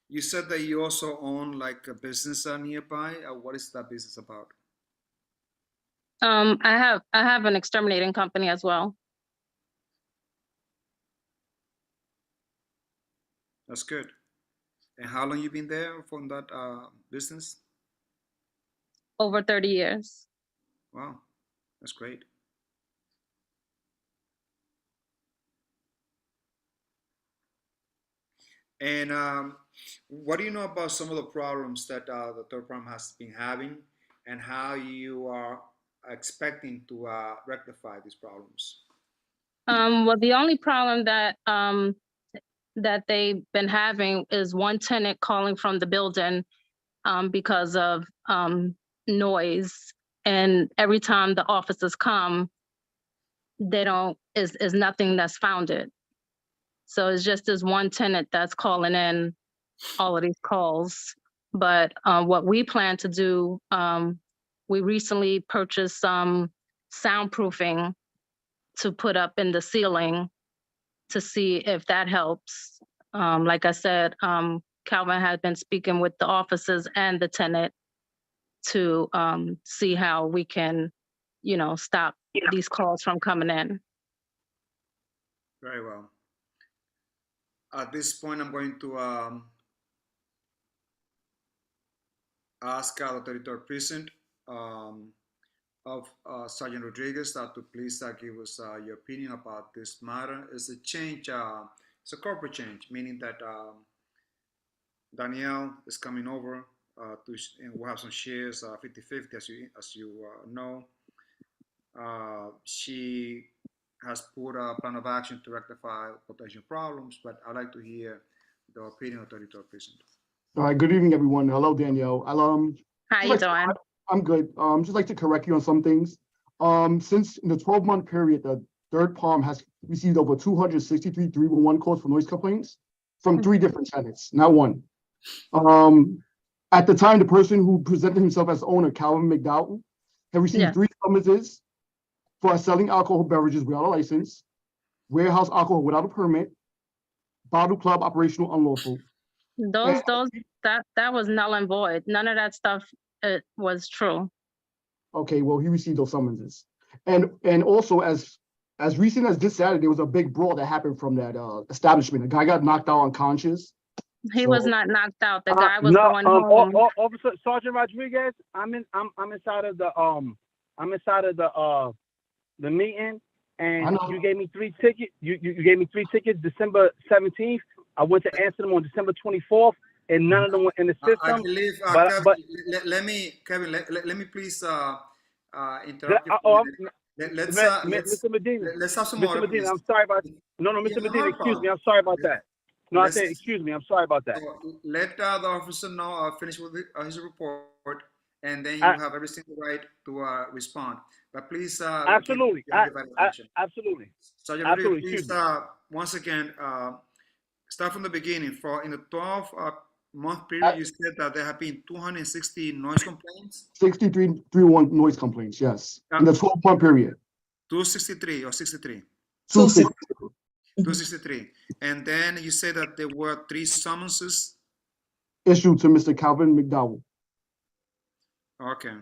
you said that you also own like a business nearby. What is that business about? I have an exterminating company as well. That's good. And how long you been there from that business? Over 30 years. Wow, that's great. And what do you know about some of the problems that the third party has been having, and how you are expecting to rectify these problems? Well, the only problem that that they've been having is one tenant calling from the building because of noise, and every time the officers come, they don't is nothing that's founded. So it's just this one tenant that's calling in all of these calls. But what we plan to do, we recently purchased some soundproofing to put up in the ceiling to see if that helps. Like I said, Calvin has been speaking with the officers and the tenant to see how we can, stop these calls from coming in. Very well. At this point, I'm going to ask the 33rd Precinct of Sergeant Rodriguez to please give us your opinion about this matter. It's a change, it's a corporate change, meaning that Danielle is coming over and we'll have some shares 50-50 as you know. She has put a plan of action to rectify potential problems, but I'd like to hear the opinion of the 33rd Precinct. All right, good evening, everyone. Hello, Danielle. How you doing? I'm good. Just like to correct you on some things. Since in the 12-month period, the Third Palm has received over 263 311 calls for noise complaints from 3 different tenants, not one. At the time, the person who presented himself as owner, Calvin McDowell, had received 3 summonses for selling alcohol beverages without a license, warehouse alcohol without a permit, bottle club operational unlawful. That was null and void. None of that stuff was true. Okay, well, he received those summonses. And also, as recent as this Saturday, there was a big brawl that happened from that establishment. A guy got knocked out unconscious. He was not knocked out. The guy was going home. Officer Sergeant Rodriguez, I'm inside of the meeting, and you gave me 3 tickets. You gave me 3 tickets December 17th. I went to answer them on December 24th, and none of them were in the system. I believe, Kevin, let me please interrupt you. Mr. Medina, let's have some Mr. order. Medina, I'm sorry about Mr. Medina, excuse me, I'm sorry about that. No, I said, excuse me, I'm sorry about that. Let the officer know, finish with his report, and then you have every single right to respond. But please, absolutely, absolutely. Sergeant Rodriguez, please, once again, start from the beginning. In the 12-month period, you said that there have been 260 noise complaints? 63 311 noise complaints, yes. In the 12-month period. 263 or 63? 263. 263. And then you said that there were 3 summonses issued to Mr. Calvin McDowell. Okay.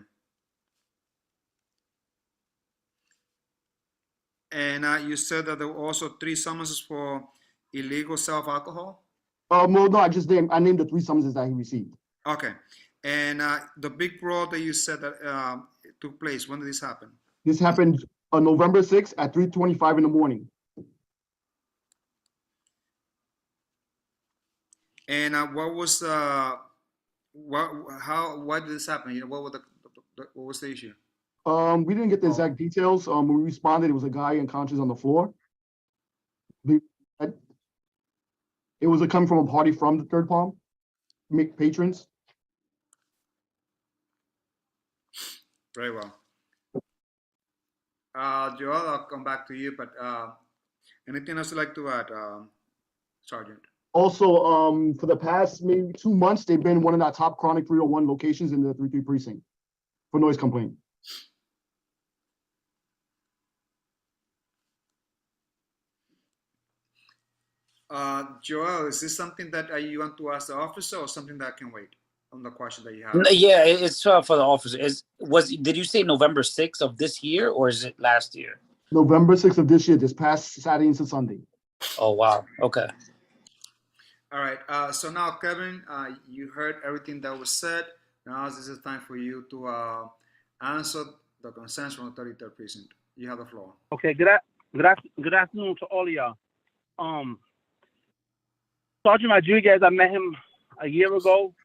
And you said that there were also 3 summonses for illegal self-alcohol? No, I named the 3 summonses that he received. Okay. And the big brawl that you said that took place, when did this happen? This happened On November 6th at 3:25 in the morning. And what was why did this happen? You know, what was the issue? We didn't get the exact details. When we responded, it was a guy unconscious on the floor. It was coming from a party from the Third Palm patrons. Very well. Joel, I'll come back to you, but anything else you'd like to add, Sergeant? Also, for the past maybe 2 months, they've been one of our top chronic 301 locations in the 3-3 precinct for noise complaint. Joel, is this something that you want to ask the officer or something that can wait on the question that you have? Yeah, it's for the officer. Did you say November 6th of this year or is it last year? November 6th of this year, this past Saturday into Sunday. Oh, wow. Okay. All right. So now, Kevin, you heard everything that was said. Now this is time for you to answer the concerns from the 33rd precinct. You have the floor. Okay. Good afternoon to all of y'all. Sergeant Rodriguez, I met him a year ago.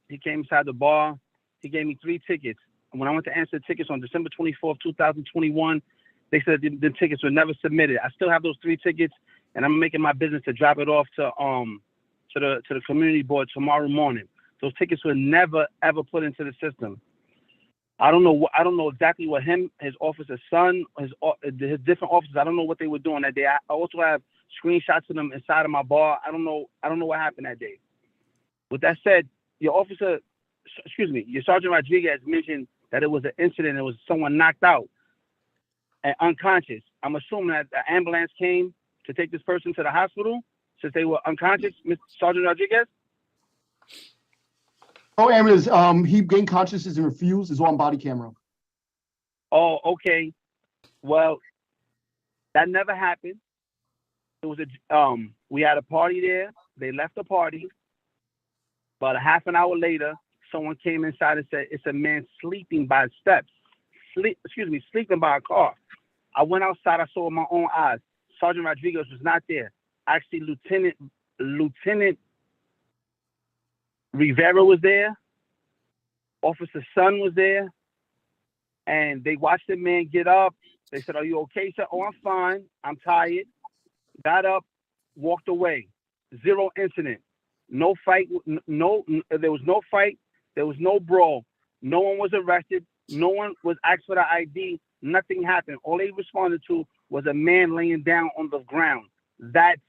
He came inside the bar. He gave me 3 tickets. And when I went to answer the tickets on December 24th, 2021, they said the tickets were never submitted. I still have those 3 tickets, and I'm making my business to drop it off to the community board tomorrow morning. Those tickets were never ever put into the system. I don't know exactly what his officer's son, his different officers. I don't know what they were doing that day. I also have screenshots of them inside of my bar. I don't know what happened that day. With that said, your Sergeant Rodriguez mentioned that it was an incident. It was someone knocked out and unconscious. I'm assuming that the ambulance came to take this person to the hospital since they were unconscious, Mr. Sergeant Rodriguez? Oh, ambulance. He gained consciousness and refused. It's on body camera. Oh, okay. Well, that never happened. It was we had a party there. They left the party. About a half an hour later, someone came inside and said, it's a man sleeping by steps. Sleeping by a car. I went outside. I saw with my own eyes. Sergeant Rodriguez was not there. Actually, Lieutenant Rivera was there. Officer Sun was there. And they watched the man get up. They said, are you okay, sir? Oh, I'm fine. I'm tired. Got up, walked away. 0 incident. No fight. There was no fight. There was no brawl. No one was arrested. No one was asked for the ID. Nothing happened. All they responded to was a man laying down on the ground. That's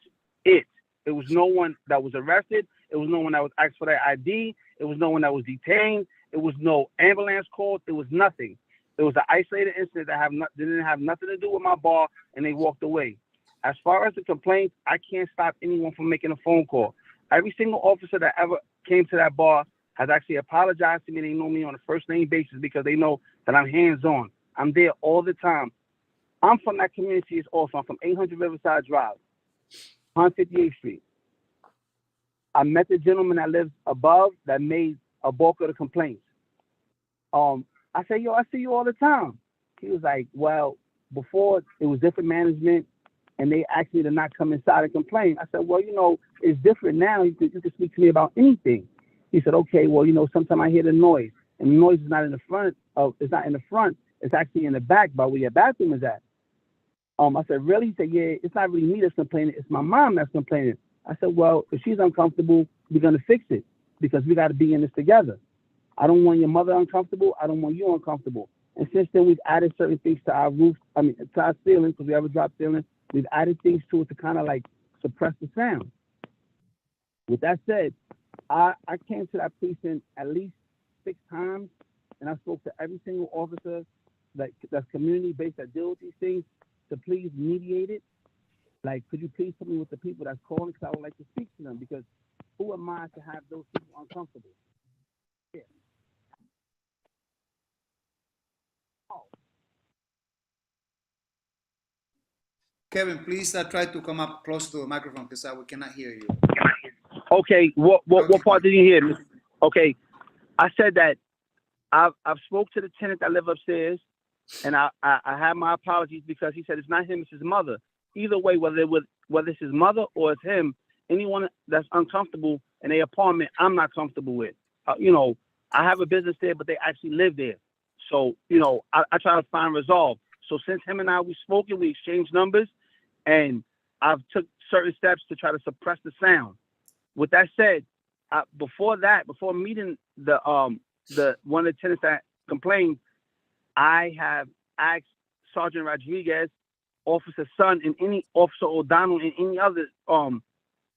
it. There was no one that was arrested. It was no one that was asked for their ID. It was no one that was detained. It was no ambulance called. It was nothing. It was an isolated incident that didn't have nothing to do with my bar, and they walked away. As far as the complaints, I can't stop anyone from making a phone call. Every single officer that ever came to that bar has actually apologized to me. They know me on a first name basis because they know that I'm hands-on. I'm there all the time. I'm from that community also. I'm from 800 Riverside Drive, 158th Street. I met the gentleman that lives above that made a bulk of the complaints. I said, yo, I see you all the time. He was like, well, before it was different management and they asked me to not come inside and complain. I said, well, it's different now. You can speak to me about anything. He said, okay, well, sometimes I hear the noise and the noise is not in the front it's not in the front. It's actually in the back by where your bathroom is at. I said, really? He said, yeah, it's not really me that's complaining. It's my mom that's complaining. I said, well, if she's uncomfortable, we're going to fix it because we got to be in this together. I don't want your mother uncomfortable. I don't want you uncomfortable. And since then, we've added certain things to our roof, to our ceiling, because we have a drop ceiling. We've added things to it to kind of like suppress the sound. With that said, I came to that precinct at least 6 times, and I spoke to every single officer that's community-based that deal with these things to please mediate it. Like, could you please put me with the people that's calling? Because I would like to speak to them, because who am I to have those people uncomfortable? Yeah. Kevin, please try to come up close to the microphone because we cannot hear you. Okay, what part did you hear? Okay, I said that I've spoke to the tenant that live upstairs. And I have my apologies because he said it's not him, it's his mother. Either way, whether it's his mother or it's him, anyone that's uncomfortable in their apartment, I'm not comfortable with. You know, I have a business there, but they actually live there. So, you know, I try to find resolve. So since him and I, we spoken, we exchanged numbers, and I've took certain steps to try to suppress the sound. With that said, before meeting the one of the tenants that complained, I have asked Sergeant Rodriguez, Officer Sun, and any Officer O'Donnell, and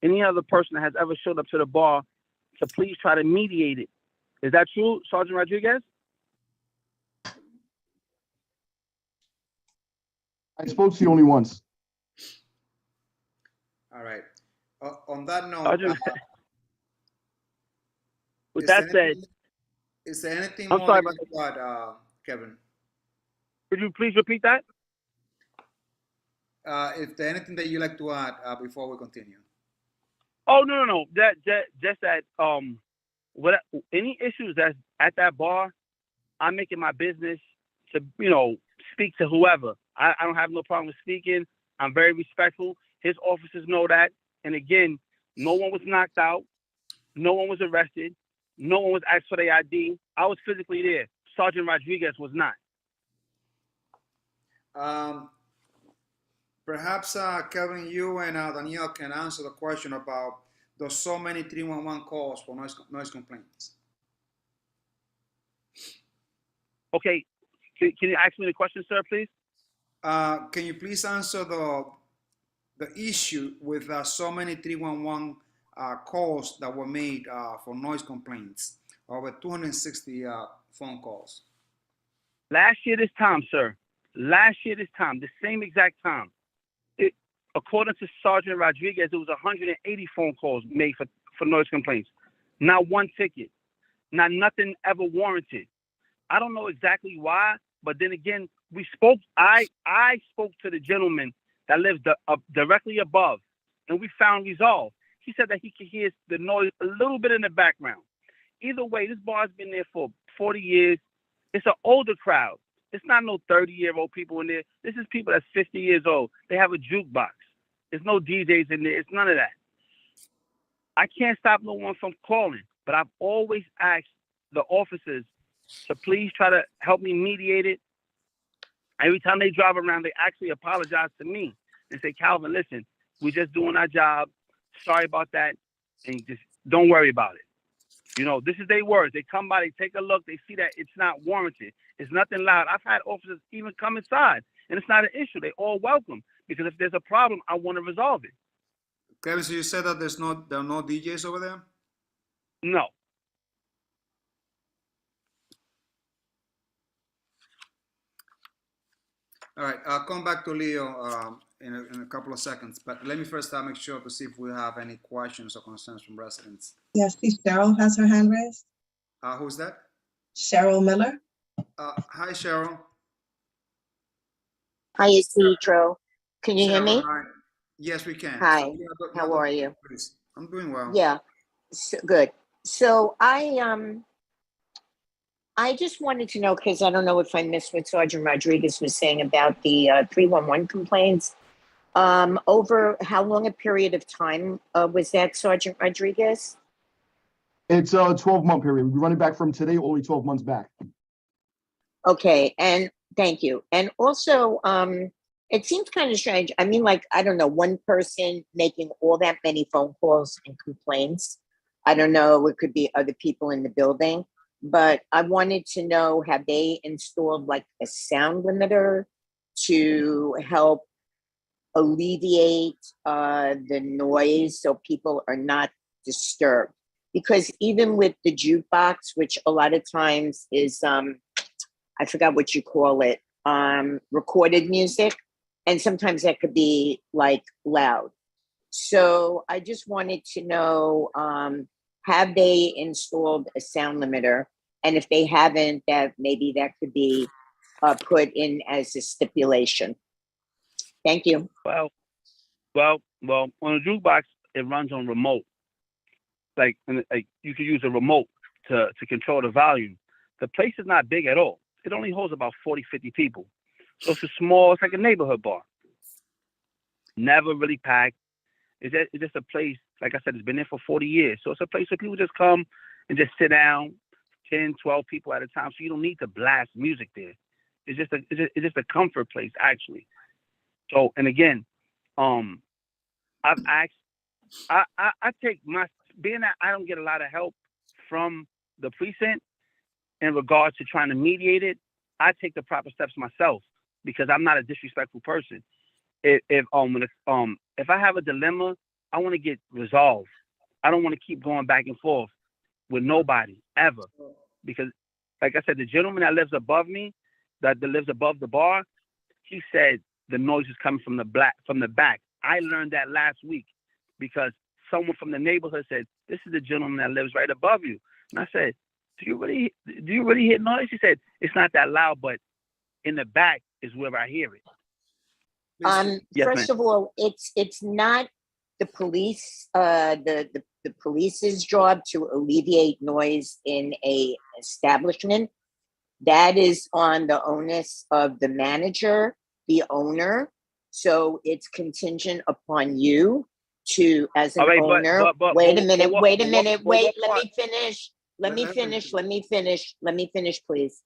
any other person that has ever showed up to the bar to please try to mediate it. Is that true, Sergeant Rodriguez? I spoke to you only once. All right. On that note, with that said, is there anything I'm more sorry that you got, Kevin? Could you please repeat that? If there's anything that you like to add before we continue. Oh no. Just that what any issues that's at that bar, I'm making my business to, you know, speak to whoever. I don't have no problem with speaking. I'm very respectful. His officers know that. And again, no one was knocked out. No one was arrested. No one was asked for their ID. I was physically there. Sergeant Rodriguez was not. Perhaps Kevin, you and Danielle can answer the question about those so many 311 calls for noise complaints. Okay, can you ask me the question, sir, please? Can you please answer the issue with so many 311 calls that were made for noise complaints? Over 260 phone calls. Last year this time, sir. Last year this time, the same exact time. According to Sergeant Rodriguez, it was 180 phone calls made for noise complaints. Not one ticket. Not nothing ever warranted. I don't know exactly why, but then again, we spoke. I spoke to the gentleman that lives directly above, and we found resolve. He said that he could hear the noise a little bit in the background. Either way, this bar's been there for 40 years. It's an older crowd. It's not no 30-year-old people in there. This is people that's 50 years old. They have a jukebox. There's no DJs in there. It's none of that. I can't stop no one from calling, but I've always asked the officers to please try to help me mediate it. Every time they drive around, they actually apologize to me and say, Calvin, listen, we're just doing our job. Sorry about that. And just don't worry about it. You know, this is their words. They come by, they take a look, they see that it's not warranted. It's nothing loud. I've had officers even come inside, and it's not an issue. They all welcome, because if there's a problem, I want to resolve it. Kevin, so you said that there are no DJs over there? No. All right, I'll come back to Leo in a couple of seconds, but let me first make sure to see if we have any questions or concerns from residents. Yes, Cheryl has her hand raised. Who's that? Cheryl Miller. Hi, Cheryl. Hi, Isidro. Can you hear Cheryl, me? hi. Yes, we can. Hi, So, how are you? please. I'm doing well. Yeah, so, good. So I just wanted to know, because I don't know if I missed what Sergeant Rodriguez was saying about the 311 complaints. Over how long a period of time was that, Sergeant Rodriguez? It's a 12-month period. We run it back from today, only 12 months back. Okay, and thank you. And also, it seems kind of strange. I mean, like, I don't know, one person making all that many phone calls and complaints. I don't know, it could be other people in the building. But I wanted to know, have they installed like a sound limiter to help alleviate the noise so people are not disturbed? Because even with the jukebox, which a lot of times is, I forgot what you call it, recorded music, and sometimes that could be like loud. So I just wanted to know, have they installed a sound limiter? And if they haven't, that maybe that could be put in as a stipulation. Thank you. Well, on a jukebox, it runs on remote. Like you can use a remote to control the volume. The place is not big at all. it only holds about 40, 50 people. So it's it's like a neighborhood bar. Never really packed. It's just a place, like I said, it's been there for 40 years. So it's a place where people just come and just sit down, 10, 12 people at a time. So you don't need to blast music there. It's just a comfort place, actually. So, and again, I've asked, I take being that I don't get a lot of help from the precinct in regards to trying to mediate it, I take the proper steps myself because I'm not a disrespectful person. If I have a dilemma, I want to get resolved. I don't want to keep going back and forth with nobody ever, because, like I said, the gentleman that lives above me, that lives above the bar, he said the noise is coming from the back. I learned that last week because someone from the neighborhood said, "This is the gentleman that lives right above you." And I said, do you really hear noise? He said, "It's not that loud, but in the back is where I hear it." Yes, First ma'am. of all, it's not the police, the police's job to alleviate noise in a establishment. That is on the onus of the manager, the owner. So it's contingent upon you to, as an All right, owner. but Wait a minute. what Let part? me finish. Let me finish, please.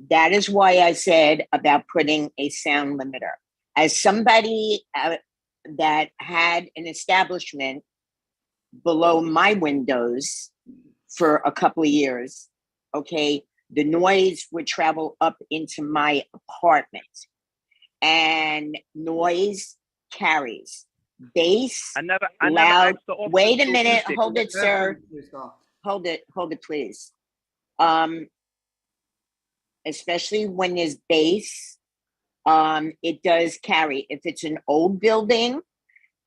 That is why I said about putting a sound limiter. As somebody that had an establishment below my windows for a couple of years, okay, the noise would travel up into my apartment, and noise carries. Bass, I never loud. asked the officer Wait to a do minute. anything. Hold it, sir. Hold it, please. Especially when there's bass, it does carry. If it's an old building,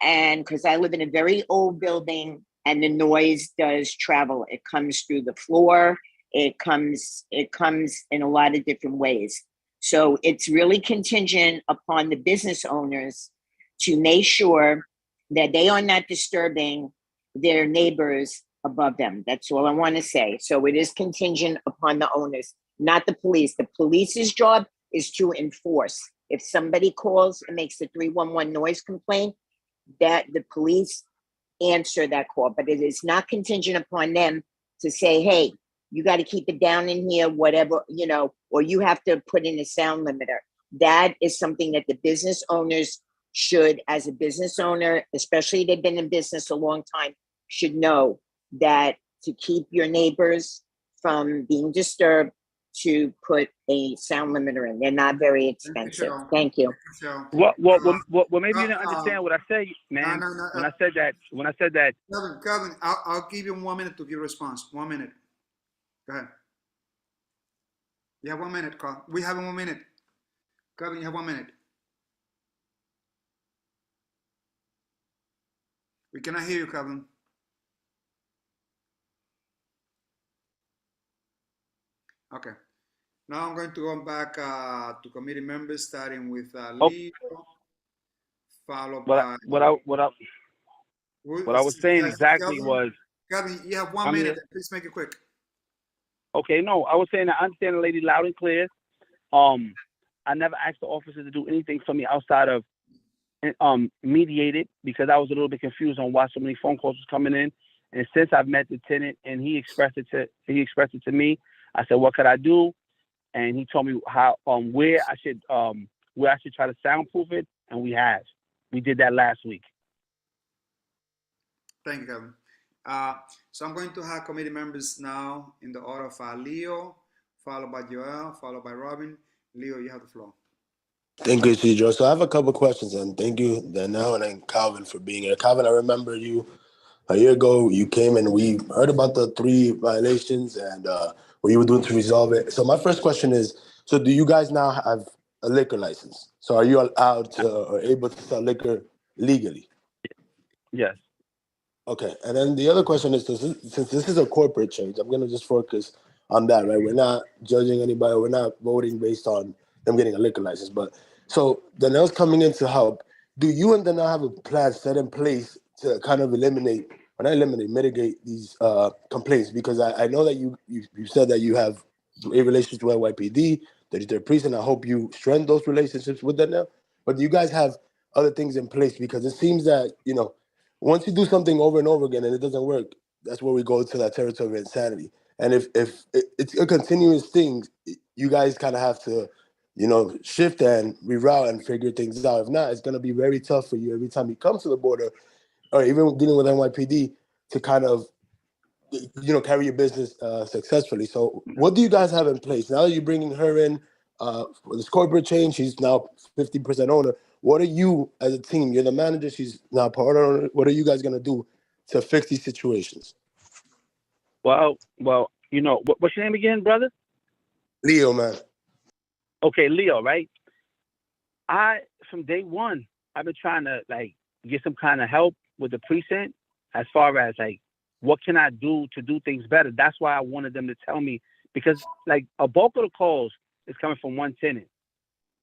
and because I live in a very old building, and the noise does travel. It comes through the floor. It comes in a lot of different ways. So it's really contingent upon the business owners to make sure that they are not disturbing their neighbors above them. That's all I want to say. So it is contingent upon the owners, not the police. The police's job is to enforce. If somebody calls and makes a 311 noise complaint, that the police answer that call, but it is not contingent upon them to say, "Hey, you got to keep it down in here," whatever, or you have to put in a sound limiter. That is something that the business owners should, as a business owner, especially they've been in business a long time, should know that to keep your neighbors from being disturbed, to put a sound limiter in. They're not very expensive. Thank you. Well, maybe you didn't understand what I said, man. When I said that. Kevin, I'll give you 1 minute to give a response. 1 minute. Go ahead. You have 1 minute, Carl. We have 1 minute. Kevin, you have 1 minute. We cannot hear you, Kevin. Okay. Now I'm going to go back to committee members, starting with Leo, followed by... What I was saying exactly Kevin, was... Kevin, you have 1 minute. Please make it quick. Okay, no, I was saying I understand the lady loud and clear. I never asked the officer to do anything for me outside of mediate it, because I was a little bit confused on why so many phone calls was coming in. And since I've met the tenant and he expressed it to me, I said, what could I do? And he told me how where I should try to soundproof it, and we did that last week. Thank you, Kevin. So I'm going to have committee members now in the order of Leo, followed by Joel, followed by Robin. Leo, you have the floor. Thank you, Isidro. So I have a couple of questions, and thank you, Danielle and Calvin, for being here. Calvin, I remember you a year ago. You came and we heard about the 3 violations and what you were doing to resolve it. So my first question is, so do you guys now have a liquor license? So are you allowed to or able to sell liquor legally? Yes. Okay. And then the other question is, since this is a corporate change, I'm going to just focus on that, right? We're not judging anybody. We're not voting based on them getting a liquor license. But so Danielle's coming in to help. Do you and Danielle have a plan set in place to kind of mitigate these complaints? Because I know that you said that you have great relationships with NYPD, 33rd Precinct. I hope you strengthen those relationships with them now. But do you guys have other things in place? Because it seems that, you know, once you do something over and over again and it doesn't work, that's where we go to that territory of insanity. And if it's a continuous thing, you guys kind of have to, you know, shift and reroute and figure things out. If not, it's going to be very tough for you every time you come to the border, or even dealing with NYPD, to kind of, you know, carry your business successfully. So what do you guys have in place? Now that you're bringing her in for this corporate change, she's now 50% owner. What are you as a team? You're the manager, she's now part owner. What are you guys going to do to fix these situations? Well, you know, what's your name again, brother? Leo, man. Okay, Leo, right? From day one, I've been trying to like get some kind of help with the precinct as far as like, what can I do to do things better? That's why I wanted them to tell me, because like a bulk of the calls is coming from one tenant.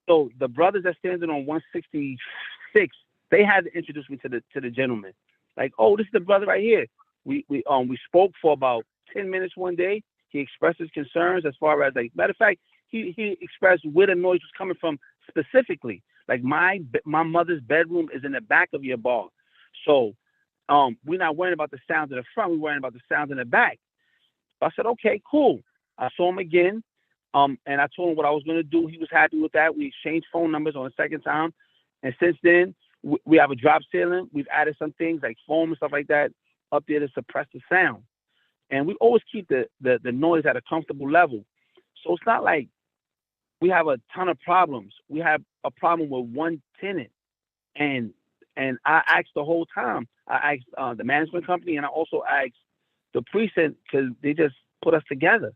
So the brothers that standing on 166, they had to introduce me to the gentleman. Like, oh, this is the brother right here. We spoke for about 10 minutes one day. He expressed his concerns as far as like, matter of fact, he expressed where the noise was coming from specifically. Like my mother's bedroom is in the back of your bar. So we're not worrying about the sounds in the front, we're worrying about the sounds in the back. So I said, okay, cool. I saw him again. And I told him what I was going to do. He was happy with that. We exchanged phone numbers on the second time. And since then, we have a drop ceiling. We've added some things like foam and stuff like that up there to suppress the sound. And we always keep the noise at a comfortable level. So it's not like we have a ton of problems. We have a problem with one tenant. And I asked the whole time. I asked the management company, and I also asked the precinct, because they just put us together.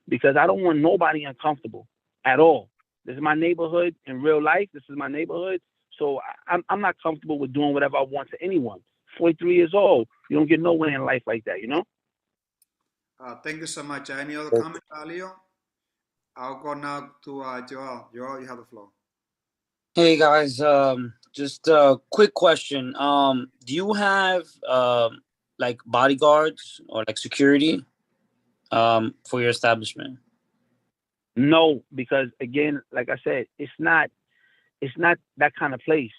Because I don't want nobody uncomfortable at all. This is my neighborhood in real life. This is my neighborhood. So I'm not comfortable with doing whatever I want to anyone. 43 years old. You don't get nowhere in life like that, you know? Thank you so much. Any other comments, Leo? I'll go now to Joel. Joel, you have the floor. Hey guys, just a quick question. Do you have like bodyguards or like security for your establishment? No, because again, like I said, it's not that kind of place.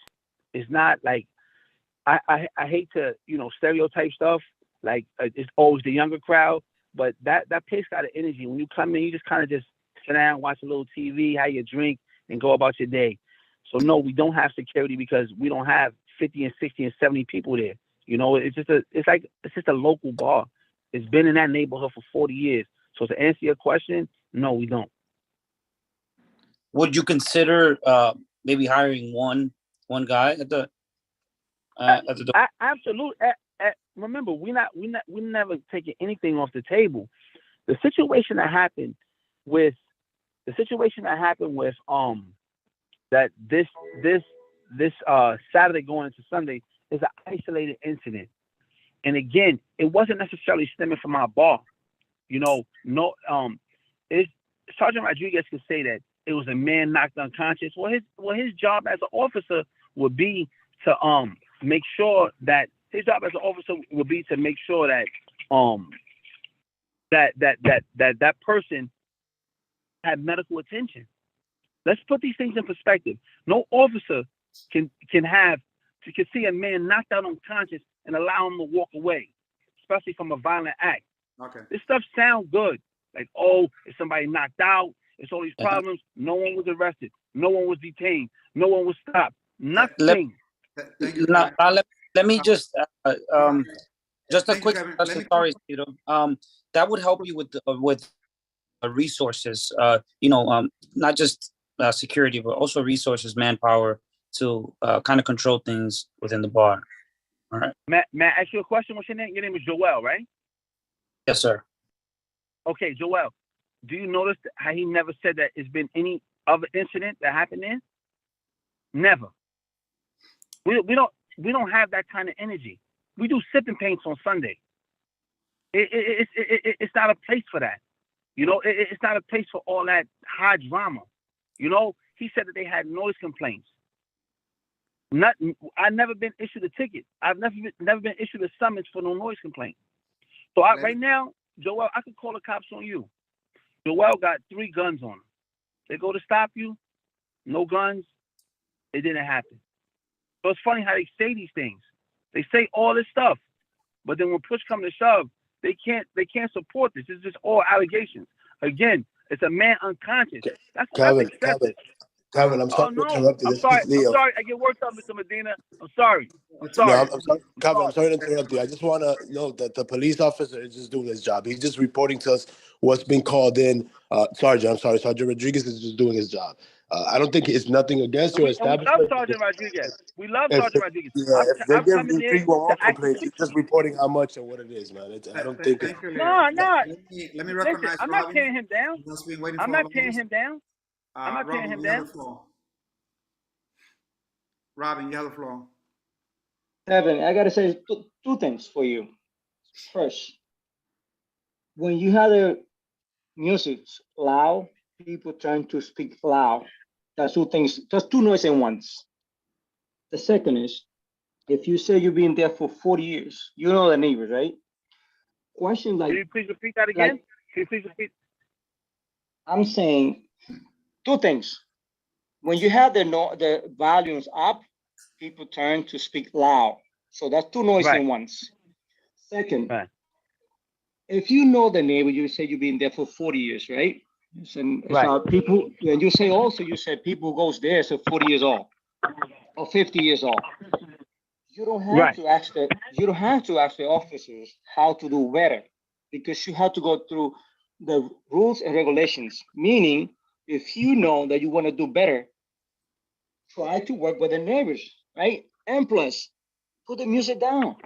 It's not like I hate to, you know, stereotype stuff. Like it's always the younger crowd, but that place got an energy. When you come in, you just kind of just sit down, watch a little TV, have your drink, and go about your day. So no, we don't have security because we don't have 50 and 60 and 70 people there. You know, it's just a local bar. It's been in that neighborhood for 40 years. So to answer your question, no, we don't. Would you consider maybe hiring one guy at the door? Absolutely. Remember, we never taking anything off the table. The situation that happened with that this Saturday going into Sunday is an isolated incident. And again, it wasn't necessarily stemming from our bar. You know, Sergeant Rodriguez could say that it was a man knocked unconscious. Well, his job as an officer would be to make sure that that person had medical attention. Let's put these things in perspective. No officer can see a man knocked out unconscious and allow him to walk away, especially from a violent act. Okay. This stuff sounds good. Like, oh, if somebody knocked out, it's all these problems. No one was arrested. No one was detained. No one was stopped. Nothing. Let me just a quick question. Sorry, Tito. That would help you with resources. You know, not just security, but also resources, manpower to kind of control things within the bar. All right. May I ask you a question? What's your name? Your name is Joel, right? Yes, sir. Okay, Joel. Do you notice how he never said that there's been any other incident that happened there? Never. We don't have that kind of energy. We do sipping paints on Sunday. It's not a place for that. You know, it's not a place for all that high drama. You know, he said that they had noise complaints. I've never been issued a ticket. I've never been issued a summons for no noise complaint. So right now, Joel, I could call the cops on you. Joel got 3 guns on him. They go to stop you, no guns. It didn't happen. So it's funny how they say these things. They say all this stuff, but then when push comes to shove, they can't support this. It's just all allegations. Again, it's a man unconscious. That's excessive. Kevin, I'm Oh sorry to no, interrupt you. I'm This sorry. is Leo. I'm sorry. I get worked up, Mr. Medina. I'm sorry. I'm No, sorry. I'm sorry, Kevin, I'm sorry to interrupt you. I just want to know that the police officer is just doing his job. He's just reporting to us what's been called in. Sergeant Rodriguez is just doing his job. I don't think it's nothing against your We love establishment. Sergeant Rodriguez. We love If Sergeant Rodriguez. if they're I've come in giving there to 311 actually complaints, fix he's just reporting how much and what it is, man. I don't think. Thank you, Leo. No, no. Let me Listen, recognize I'm not Robin. tearing him down. He's been waiting I'm for not tearing him down. I'm not tearing Robin, him you have down. the floor. Robin, you have the floor. Kevin, I gotta say two things for you. First, when you have the music loud, people trying to speak loud. That's 2 things. That's 2 noises in once. The second is, if you say you've been there for 40 years, you know the neighbors, right? Question like, Can you please repeat that again? like, Can you please repeat? I'm saying 2 things. When you have the volumes up, people turn to speak loud. So that's 2 noises in once. Second, if you know the neighbor, you say you've been there for 40 years, right? So people, and you say also, you said people goes there, so 40 years old or 50 years old. You don't have to ask you don't have to ask the officers how to do better, because you have to go through the rules and regulations. Meaning, if you know that you want to do better, try to work with the neighbors, right? And plus, put the music down.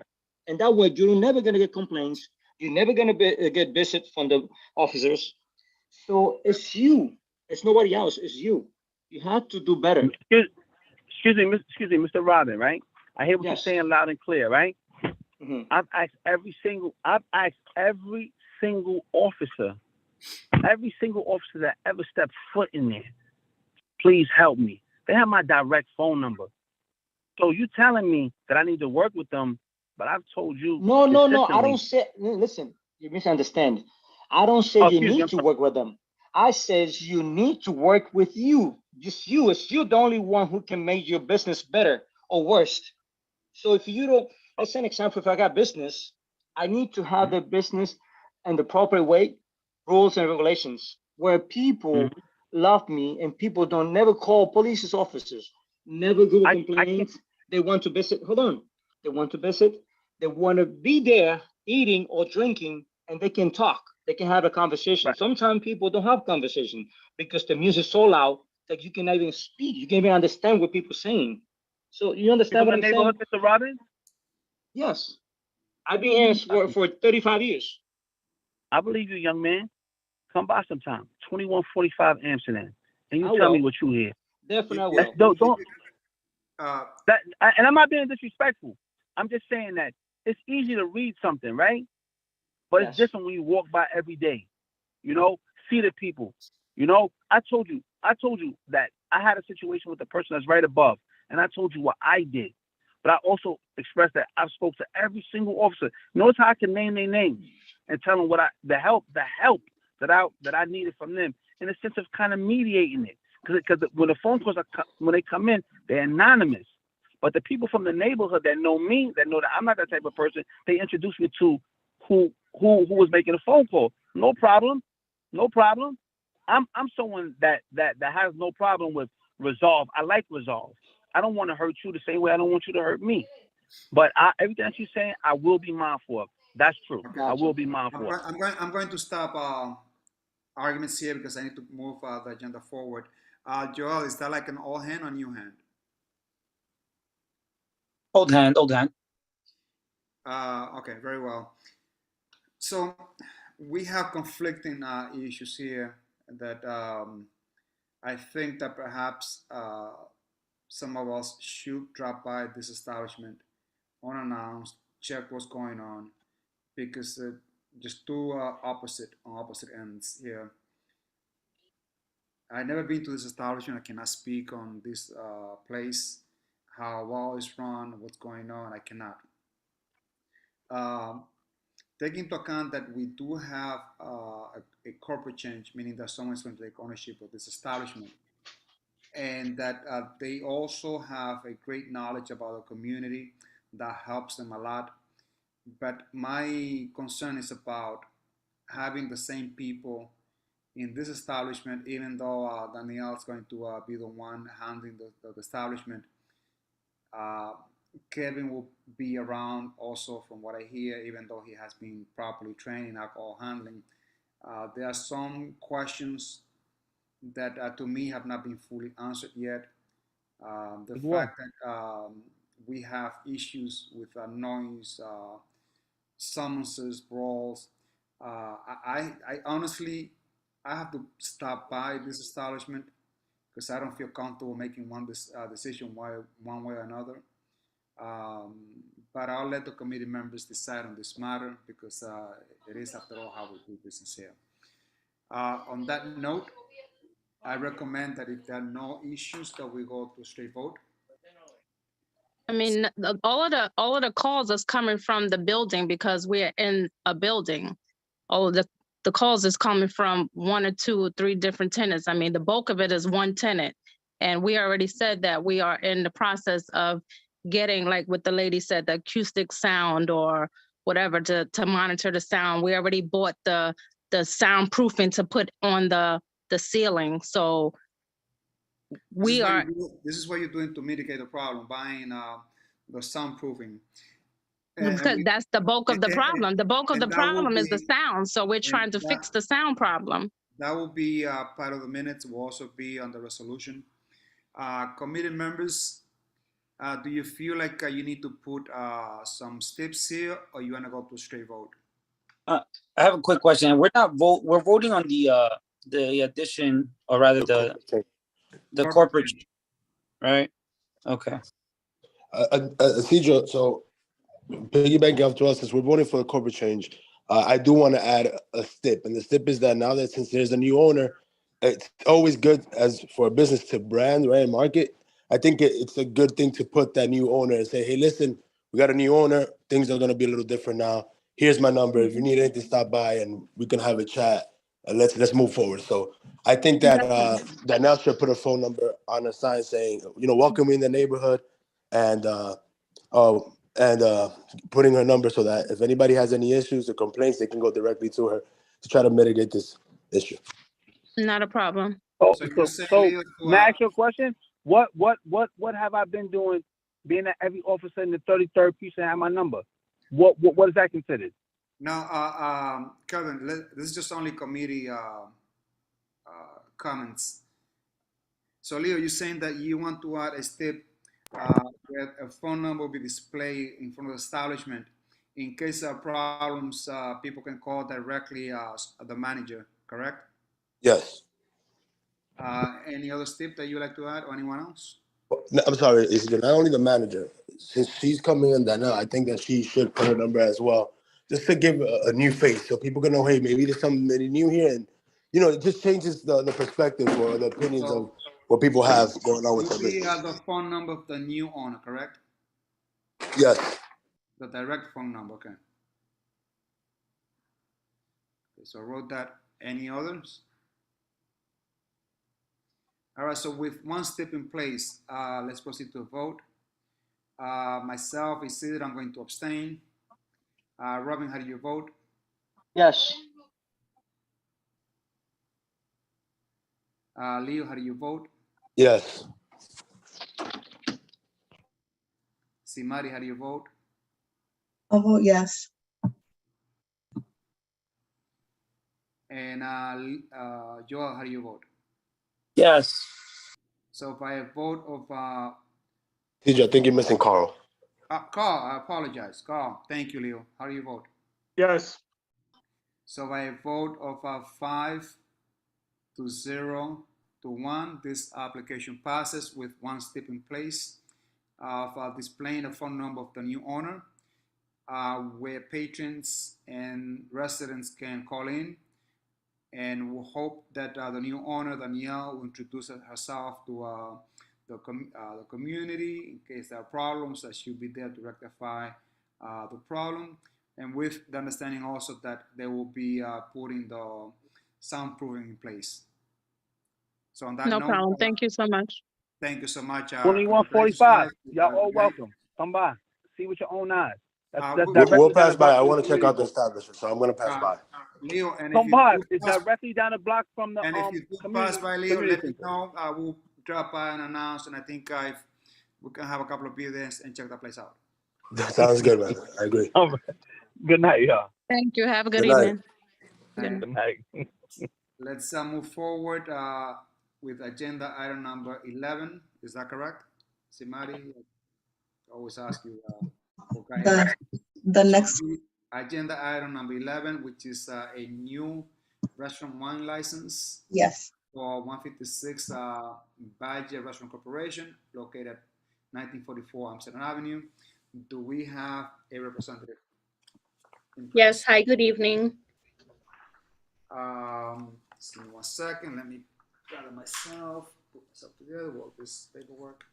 And that way, you're never going to get complaints. You're never going to get visits from the officers. So it's you. It's nobody else. It's you. You have to do better. Excuse me, Mr. Robin, right? I hear what you're saying loud and clear, right? I've asked every single officer that ever stepped foot in there, please help me. They have my direct phone number. So you telling me that I need to work with them, but I've told you. No. I don't say. Listen, you misunderstand. I don't say you need to work with them. I says you need to work with you. Just you. It's you the only one who can make your business better or worse. So if you don't, let's say an example. If I got business, I need to have the business in the proper way, rules and regulations, where people love me and people don't never call police officers, never give complaints. They want to visit. Hold on. They want to visit. They want to be there eating or drinking, and they can talk. They can have a conversation. Sometimes people don't have conversation because the music is so loud that you cannot even speak. You can't even understand what people are saying. So you understand what I'm saying? Mr. Robin? Yes. I've been here for 35 years. I believe you, young man. Come by sometime. 2145 Amsterdam. And you I tell will. me what you hear. Definitely will. Don't. And I'm not being disrespectful. I'm just saying that it's easy to read something, right? But it's different when you walk by every day. You know, see the people. You know, I told you that I had a situation with the person that's right above, and I told you what I did. But I also expressed that I've spoke to every single officer. Notice how I can name their names and tell them what the help that I needed from them, in a sense of kind of mediating it. Because when the phone calls when they come in, they're anonymous. But the people from the neighborhood that know me, that know that I'm not that type of person, they introduce me to who was making a phone call. No problem. I'm someone that has no problem with resolve. I like resolve. I don't want to hurt you the same way I don't want you to hurt me. But everything that you're saying, I will be mindful of. That's true. Okay. I will be mindful of. I'm going to stop arguments here because I need to move the agenda forward. Joel, is that like an old hand or new hand? Old hand. Okay, very well. So we have conflicting issues here that I think that perhaps some of us should drop by this establishment unannounced, check what's going on, because just two opposite ends here. I've never been to this establishment. I cannot speak on this place, how well it's run, what's going on. I cannot. Take into account that we do have a corporate change, meaning that someone's going to take ownership of this establishment. And that they also have a great knowledge about the community that helps them a lot. But my concern is about having the same people in this establishment, even though Danielle is going to be the one handling the establishment. Kevin will be around also, from what I hear, even though he has been properly trained in alcohol handling. There are some questions that to me have not been fully answered yet. The fact that we have issues with noise, summonses, brawls. I honestly, I have to stop by this establishment because I don't feel comfortable making one decision one way or another. But I'll let the committee members decide on this matter because it is, after all, how we do business here. On that note, I recommend that if there are no issues, that we go to straight vote. I mean, all of the calls is coming from the building because we're in a building. All of the calls is coming from 1 or 2 or 3 different tenants. I mean, the bulk of it is one tenant. And we already said that we are in the process of getting, like what the lady said, the acoustic sound or whatever to monitor the sound. We already bought the soundproofing to put on the ceiling. So this is what you're doing to mitigate the problem, buying the soundproofing. Because that's the bulk of the problem. The bulk of the problem is the sound. So we're trying to fix the sound problem. That will be part of the minutes. Will also be on the resolution. Committee members, do you feel like you need to put some steps here, or you want to go to straight vote? I have a quick question. We're voting on the addition, or rather the corporate, right? Okay. Cedro, so piggybacking off to us, since we're voting for the corporate change, I do want to add a stip, and the stip is that now that since there's a new owner, it's always good as for a business to brand, right, and market. I think it's a good thing to put that new owner and say, hey, listen, we got a new owner. Things are going to be a little different now. Here's my number. If you need anything, stop by and we can have a chat. And let's move forward. So I think that Danielle should put a phone number on a sign saying, welcome in the neighborhood, and putting her number so that if anybody has any issues or complaints, they can go directly to her to try to mitigate this issue. Not a problem. So may I ask you a question? What have I been doing, being that every officer in the 33rd precinct have my number? What is that considered? Now, Kevin, this is just only committee comments. So, Leo, you're saying that you want to add a step where a phone number will be displayed in front of the establishment in case of problems. People can call directly the manager, correct? Yes. Any other step that you would like to add, or anyone else? No, I'm sorry, it's not only the manager. Since she's coming in now, I think that she should put her number as well, just to give a new face so people can know, hey, maybe there's something new here, and it just changes the perspective or the opinions of what people have going on with their business. We have the phone number of the new owner, correct? Yes. The direct phone number, okay. So I wrote that. Any others? All right, so with one step in place, let's proceed to a vote. Myself, Isidro, I'm going to abstain. Robin, how do you vote? Yes. Leo, how do you vote? Yes. Simari, how do you vote? I'll vote yes. And Joel, how do you vote? Yes. So by a vote of TJ, I think you're missing Carl. Carl, I apologize. Carl, thank you, Leo. How do you vote? Yes. So by a vote of 5-0 to 1, this application passes with one step in place of displaying the phone number of the new owner, where patrons and residents can call in. And we'll hope that the new owner, Danielle, will introduce herself to the community in case there are problems, that she'll be there to rectify the problem. And with the understanding also that they will be putting soundproofing in place. So on that No note, problem. Thank you so much. thank you so much. 2145. Y'all Have a all great- welcome. Come by. See with your own eyes. That's we'll directly We'll down pass the block by. I from want to check out the community board. establishment, so I'm going to pass by. Leo, and if Come you by. do It's pass, directly down the block from the and if you do pass by, Leo, let me center. know. I will drop by and announce, and I think if we can have a couple of beer there and check that place out. That sounds good, man. I agree. All right. Good night, y'all. Thank you. Have a good Good night. evening. Good night. Good night. Let's move forward with agenda item number 11. Is that correct? Simari, I always ask you for guidance. The next, Agenda item number 11, which is a new restaurant wine license yes, for 156 Badger Restaurant Corporation, located at 1944 Amsterdam Avenue. Do we have a representative? Yes, hi, good evening. Just give me 1 second. Let me gather myself, put myself together, work this paperwork.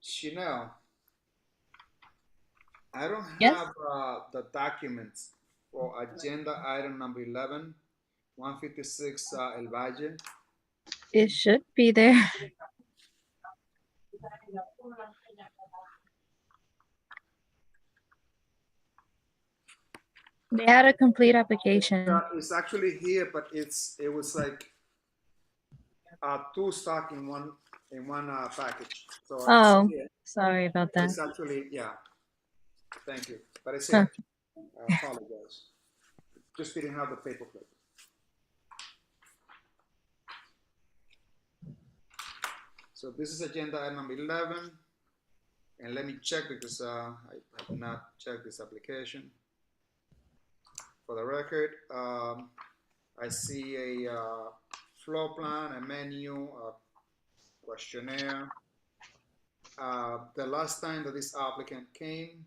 Chanel, I don't Yes? have the documents for agenda item number 11, 156 El Valle. It should be there. They had a complete application. It's actually here, but it was like two stock in one package. So Oh, it's here. sorry about that. It's actually, yeah. Thank you. But it's here. I apologize. Just didn't have the paper plate. So this is agenda item number 11. And let me check because I have not checked this application. For the record, I see a floor plan, a menu, a questionnaire. The last time that this applicant came,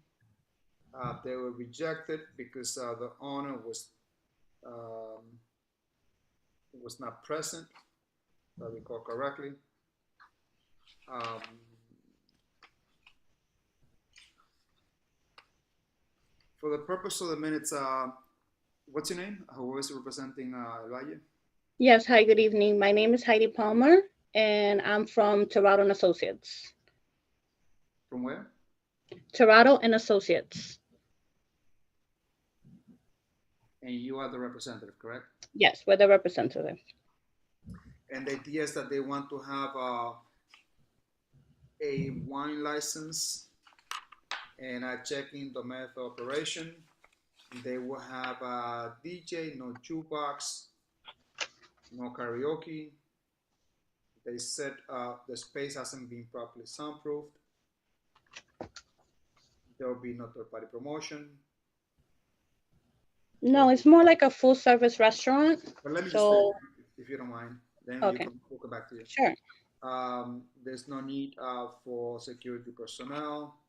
they were rejected because the owner was not present, if I recall correctly. For the purpose of the minutes, what's your name? Who is representing El Valle? Yes, hi, good evening. My name is Heidi Palmer, and I'm from Tirado and Associates. From where? Tirado and Associates. And you are the representative, correct? Yes, we're the representative. And the idea is that they want to have a wine license and checking the method of operation. They will have a DJ, no jukebox, no karaoke. They said the space hasn't been properly soundproofed. There will be no third-party promotion. No, it's more like a full service restaurant. But let me just So, say, if you don't mind, then okay. we'll come back to you. Sure. There's no need for security personnel.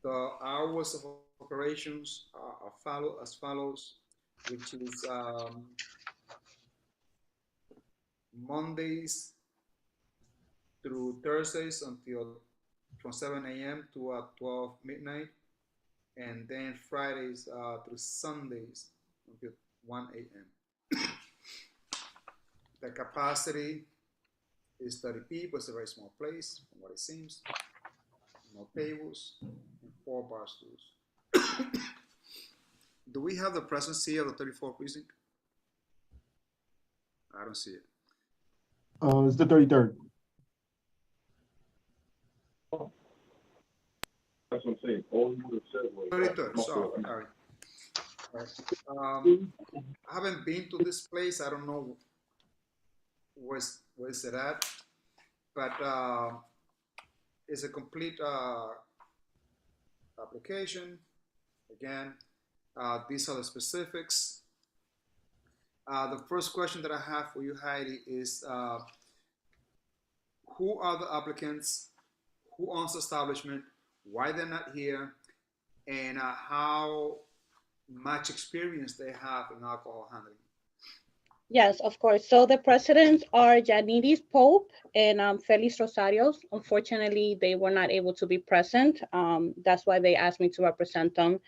The hours of operations are as follows, which is Mondays through Thursdays from 7 a.m. to 12 midnight, and then Fridays through Sundays until 1 a.m. The capacity is 30 people. It's a very small place, from what it seems. No tables, and 4 bar stools. Do we have the presence here of the 34th precinct? I don't see it. It's the 33rd. That's what I'm saying. All you would have said was. 33rd, sorry. I haven't been to this place. I don't know where's it at, but it's a complete application. Again, these are the specifics. The first question that I have for you, Heidi, is who are the applicants? Who owns the establishment? Why they're not here? And how much experience they have in alcohol handling? Yes, of course. So the presidents are Janidis Pope and Felix Rosario. Unfortunately, they were not able to be present. That's why they asked me to represent them.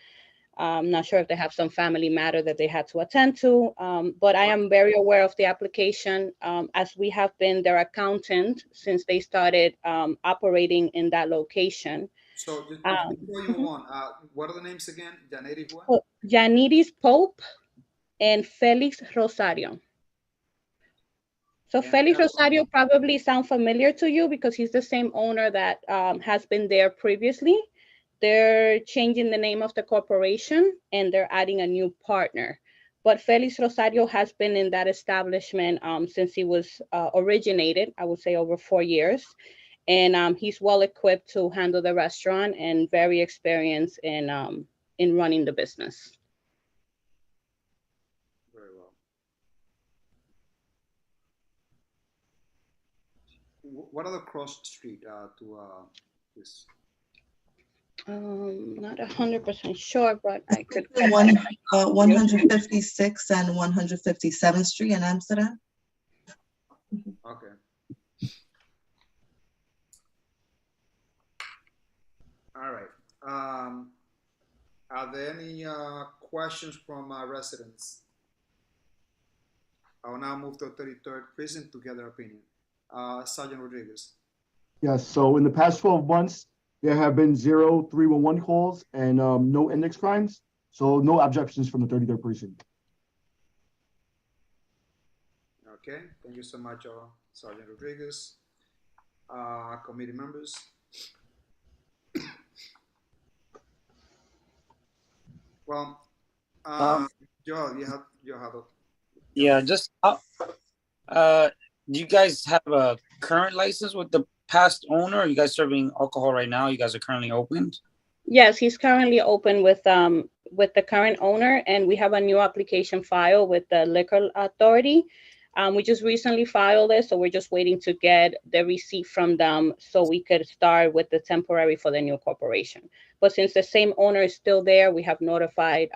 I'm not sure if they have some family matter that they had to attend to, but I am very aware of the application as we have been their accountant since they started operating in that location. So just before you move on, what are the names again? Janidis what? Janidis Pope and Felix Rosario. So Felix Rosario probably sound familiar to you because he's the same owner that has been there previously. They're changing the name of the corporation and they're adding a new partner. But Felix Rosario has been in that establishment since he was originated, I would say over 4 years. And he's well equipped to handle the restaurant and very experienced in running the business. Very well. What are the cross street to this? Not 100% sure, but I could. 156 and 157th Street in Amsterdam. Okay. All right. Are there any questions from residents? I will now move to the 33rd precinct to get their opinion. Sergeant Rodriguez. Yes, so in the past 12 months, there have been 0 311 calls and no index crimes. So no objections from the 33rd precinct. Okay, thank you so much, Sergeant Rodriguez. Committee members. Well, Joel, you have a. Yeah, just do you guys have a current license with the past owner? Are you guys serving alcohol right now? You guys are currently opened? Yes, he's currently open with the current owner, and we have a new application file with the Liquor Authority. We just recently filed it, so we're just waiting to get the receipt from them so we could start with the temporary for the new corporation. But since the same owner is still there, we have notified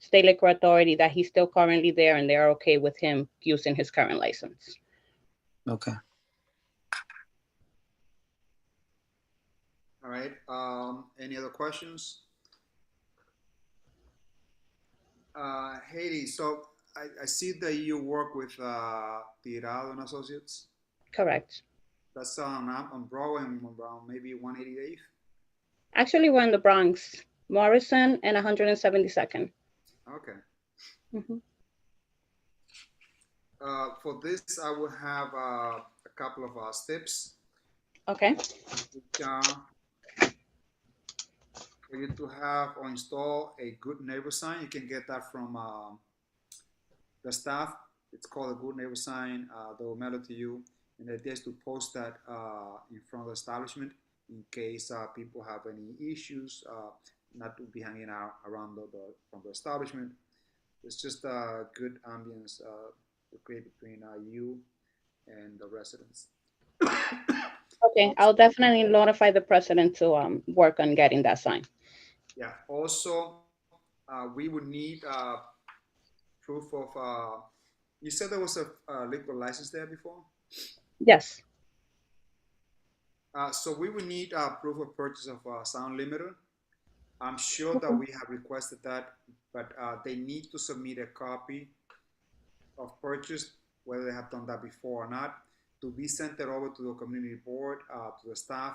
State Liquor Authority that he's still currently there and they're okay with him using his current license. Okay. All right. Any other questions? Haiti, so I see that you work with Tirado and Associates. Correct. That's on Broadway and maybe 188th. Actually, we're in the Bronx, Morrison and 172nd. Okay. Mm-hmm. For this, I will have a couple of steps. Okay. For you to have or install a good neighbor sign, you can get that from the staff. It's called a good neighbor sign. They will mail it to you. And the idea is to post that in front of the establishment in case people have any issues, not to be hanging out around from the establishment. It's just a good ambience to create between you and the residents. Okay, I'll definitely notify the president to work on getting that sign. Yeah, also, we would need proof of, you said there was a liquor license there before? Yes. So we would need proof of purchase of sound limiter. I'm sure that we have requested that, but they need to submit a copy of purchase, whether they have done that before or not, to be sent over to the community board, to the staff,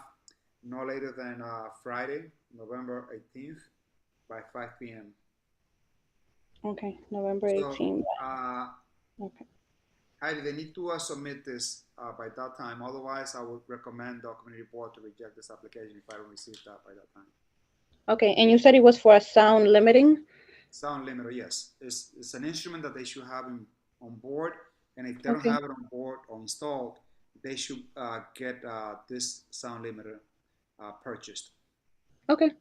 no later than Friday, November 18th by 5 p.m. Okay, November 18th. Okay. Heidi, they need to submit this by that time. Otherwise, I would recommend the community board to reject this application if I don't receive that by that time. Okay, and you said it was for a sound limiting? Sound limiter, yes. It's an instrument that they should have on board, and if they don't Okay. have it on board or installed, they should get this sound limiter purchased. Okay,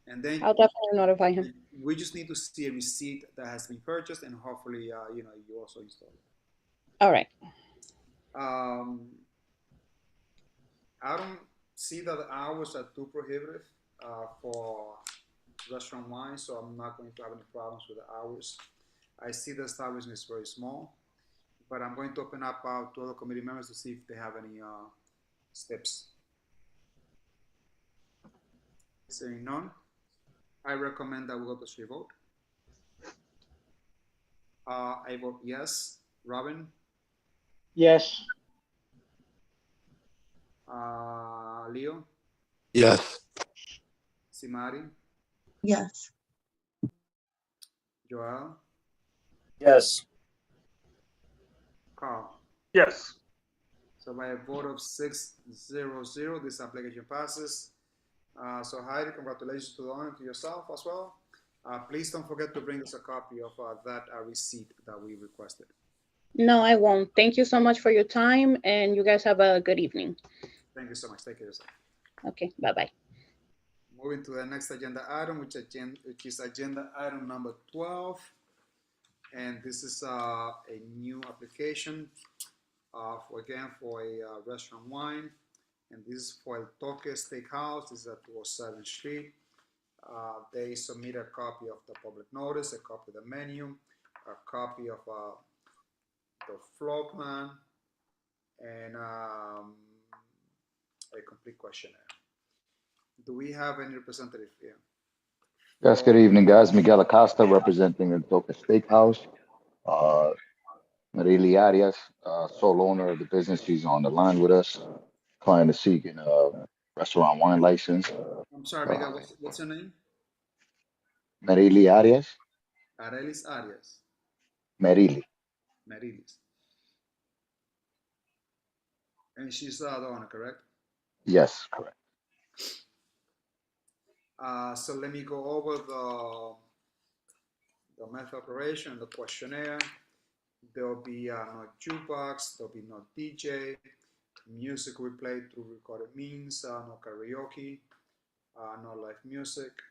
And then I'll definitely notify him. we just need to see a receipt that has been purchased, and hopefully, you know, you also install it. All right. I don't see that the hours are too prohibitive for restaurant wine, so I'm not going to have any problems with the hours. I see the establishment is very small, but I'm going to open up to other committee members to see if they have any steps. Seeing none, I recommend that we go to straight vote. I vote yes. Robin? Yes. Leo? Yes. Simari? Yes. Joel? Yes. Carl? Yes. So by a vote of 6-0-0, this application passes. So Heidi, congratulations to the owner, to yourself as well. Please don't forget to bring us a copy of that receipt that we requested. No, I won't. Thank you so much for your time, and you guys have a good evening. Thank you so much. Take care of yourself. Okay, bye-bye. Moving to the next agenda item, which is agenda item number 12. And this is a new application for a restaurant wine. And this is for El Toque Steakhouse. This is at 207th Street. They submit a copy of the public notice, a copy of the menu, a copy of the floor plan, and a complete questionnaire. Do we have any representative here? Yes, good evening, guys. Miguel Acosta representing El Toque Steakhouse. Marily Arias, sole owner of the business, she's on the line with us. Client is seeking a restaurant wine license. I'm sorry, Miguel, what's your name? Marily Arias. Arelis Arias. Marily. Marilis. And she's the owner, correct? Yes, correct. So let me go over the method of operation, the questionnaire. There'll be no jukebox, there'll be no DJ, music we play through recorded means, no karaoke, no live music.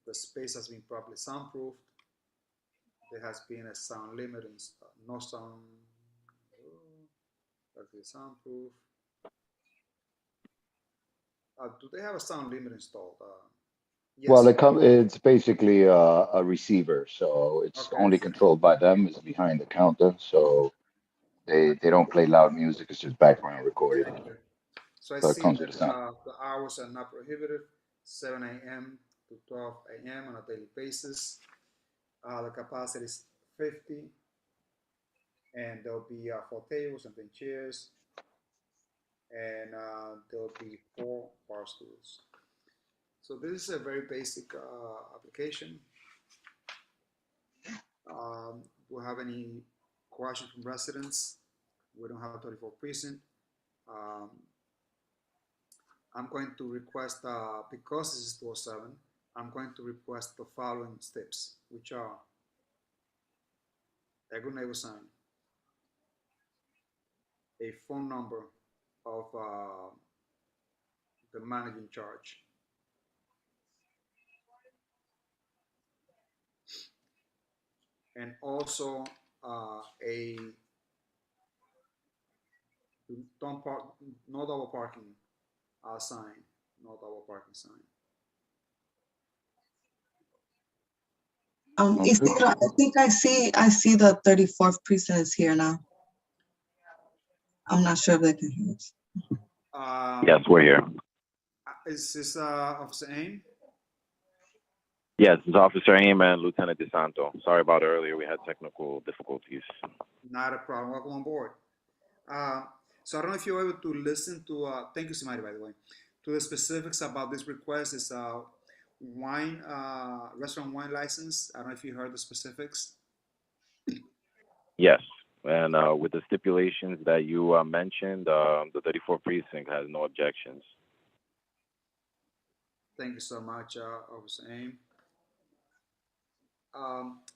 The space has been properly soundproofed. There has been a sound limit, no sound, soundproof. Do they have a sound limit installed? Yes. Well, it's basically a receiver, so it's only controlled by them. It's behind the counter, so they don't play loud music. It's just background recording. Okay. So I it see comes that with a sound. the hours are not prohibited, 7 a.m. to 12 a.m. on a daily basis. The capacity is 50, and there'll be 4 tables and 10 chairs, and there'll be 4 bar stools. So this is a very basic application. Do we have any questions from residents? We don't have a 34 precinct. I'm going to request, because this is 207, I'm going to request the following steps, which are a good neighbor sign, a phone number of the manager in charge, and also a don't park, no double parking sign, no double parking sign. Isidro, I think I see the 34th precinct is here now. I'm not sure if they can hear us. Yes, we're here. Is this Officer Aim? Yes, it's Officer Aim and Lieutenant DeSanto. Sorry about earlier. We had technical difficulties. Not a problem. Welcome on board. So I don't know if you're able to listen to, thank you, Simari, by the way, to the specifics about this request. It's a wine, restaurant wine license. I don't know if you heard the specifics. Yes, and with the stipulations that you mentioned, the 34th precinct has no objections. Thank you so much, Officer Aim.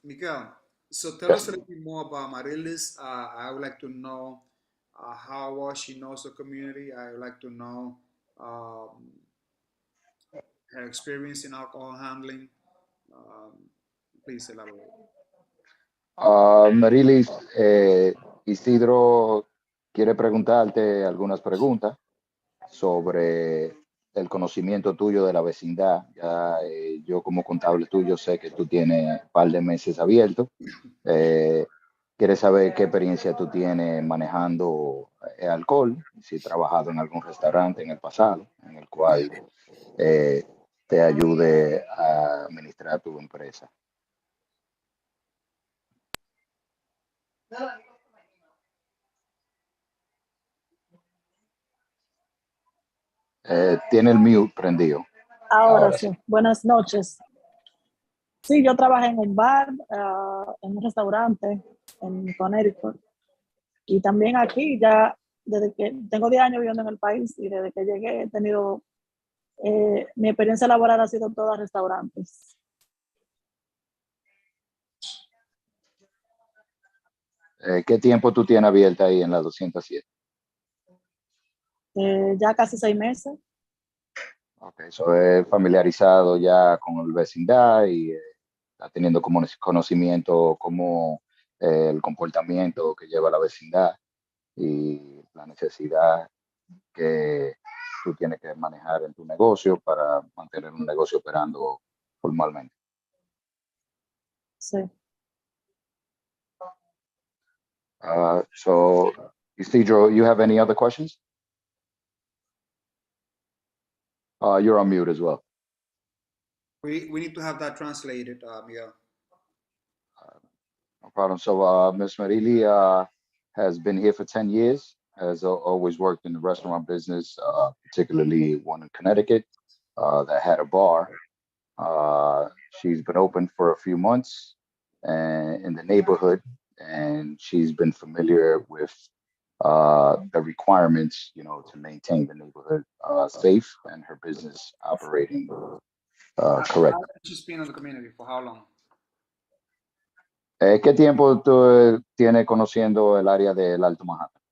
Miguel, so tell us a little bit more about Marilis. I would like to know how well she knows the community. I would like to know her experience in alcohol handling. Please elaborate. Marilis, Isidro quiere preguntarte algunas preguntas sobre el conocimiento tuyo de la vecindad. Ya yo como contable tuyo sé que tú tienes un par de meses abiertos. Quiere saber qué experiencia tú tienes manejando alcohol, si has trabajado en algún restaurante en el pasado, en el cual te ayude a administrar tu empresa. Tiene el mute prendido. Ahora sí, buenas noches. Sí, yo trabajé en un bar, en un restaurante en Connecticut. Y también aquí, ya desde que tengo 10 años viviendo en el país y desde que llegué he tenido, mi experiencia laboral ha sido en todos restaurantes. ¿Qué tiempo tú tienes abierta ahí en la 207? Ya casi 6 meses. Ok, so es familiarizado ya con el vecindad y está teniendo como conocimiento como el comportamiento que lleva la vecindad y la necesidad que tú tienes que manejar en tu negocio para mantener un negocio operando formalmente. Sí. So, Isidro, you have any other questions? You're on mute as well. We need to have that translated, Miguel. No problem. So Ms. Marili has been here for 10 years, has always worked in the restaurant business, particularly one in Connecticut that had a bar. She's been open for a few months in the neighborhood, and she's been familiar with the requirements, you know, to maintain the neighborhood safe and her business operating correct. She's been in the community for how long? ¿Qué tiempo tú tienes conociendo el área del Alto Manhattan?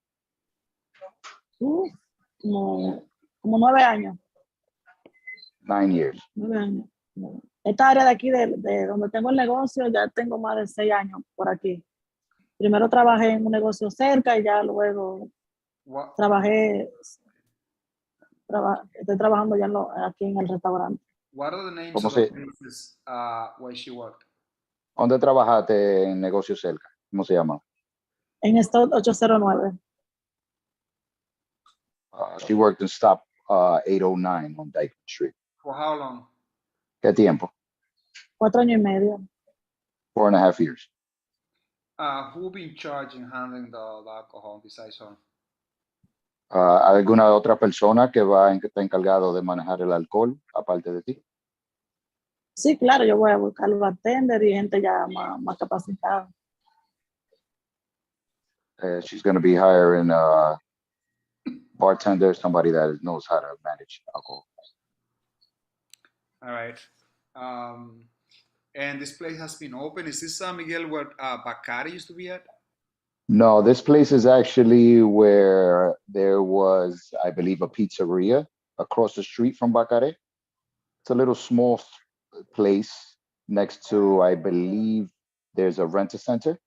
Como 9 años. 9 years. 9 años. Esta área de aquí, de donde tengo el negocio, ya tengo más de 6 años por aquí. Primero trabajé en un negocio cerca y ya luego estoy trabajando ya aquí en el restaurante. What are the names of the places where she worked? ¿Dónde trabajaste en negocio cerca? ¿Cómo se llama? En Stop 809. She worked in Stop 809 on Dyke Street. For how long? ¿Qué tiempo? 4 años y medio. 4.5 years. Who been charged in handling the alcohol besides her? ¿Alguna otra persona que está encargado de manejar el alcohol aparte de ti? Sí, claro, yo voy a buscar los bartender y gente ya más capacitada. She's going to be hiring a bartender, somebody that knows how to manage alcohol. All right. And this place has been open. Is this Miguel where Bacari used to be at? No, this place is actually where there was, I believe, a pizzeria across the street from Bacare. It's a little small place next to, I believe, there's a rent-a-center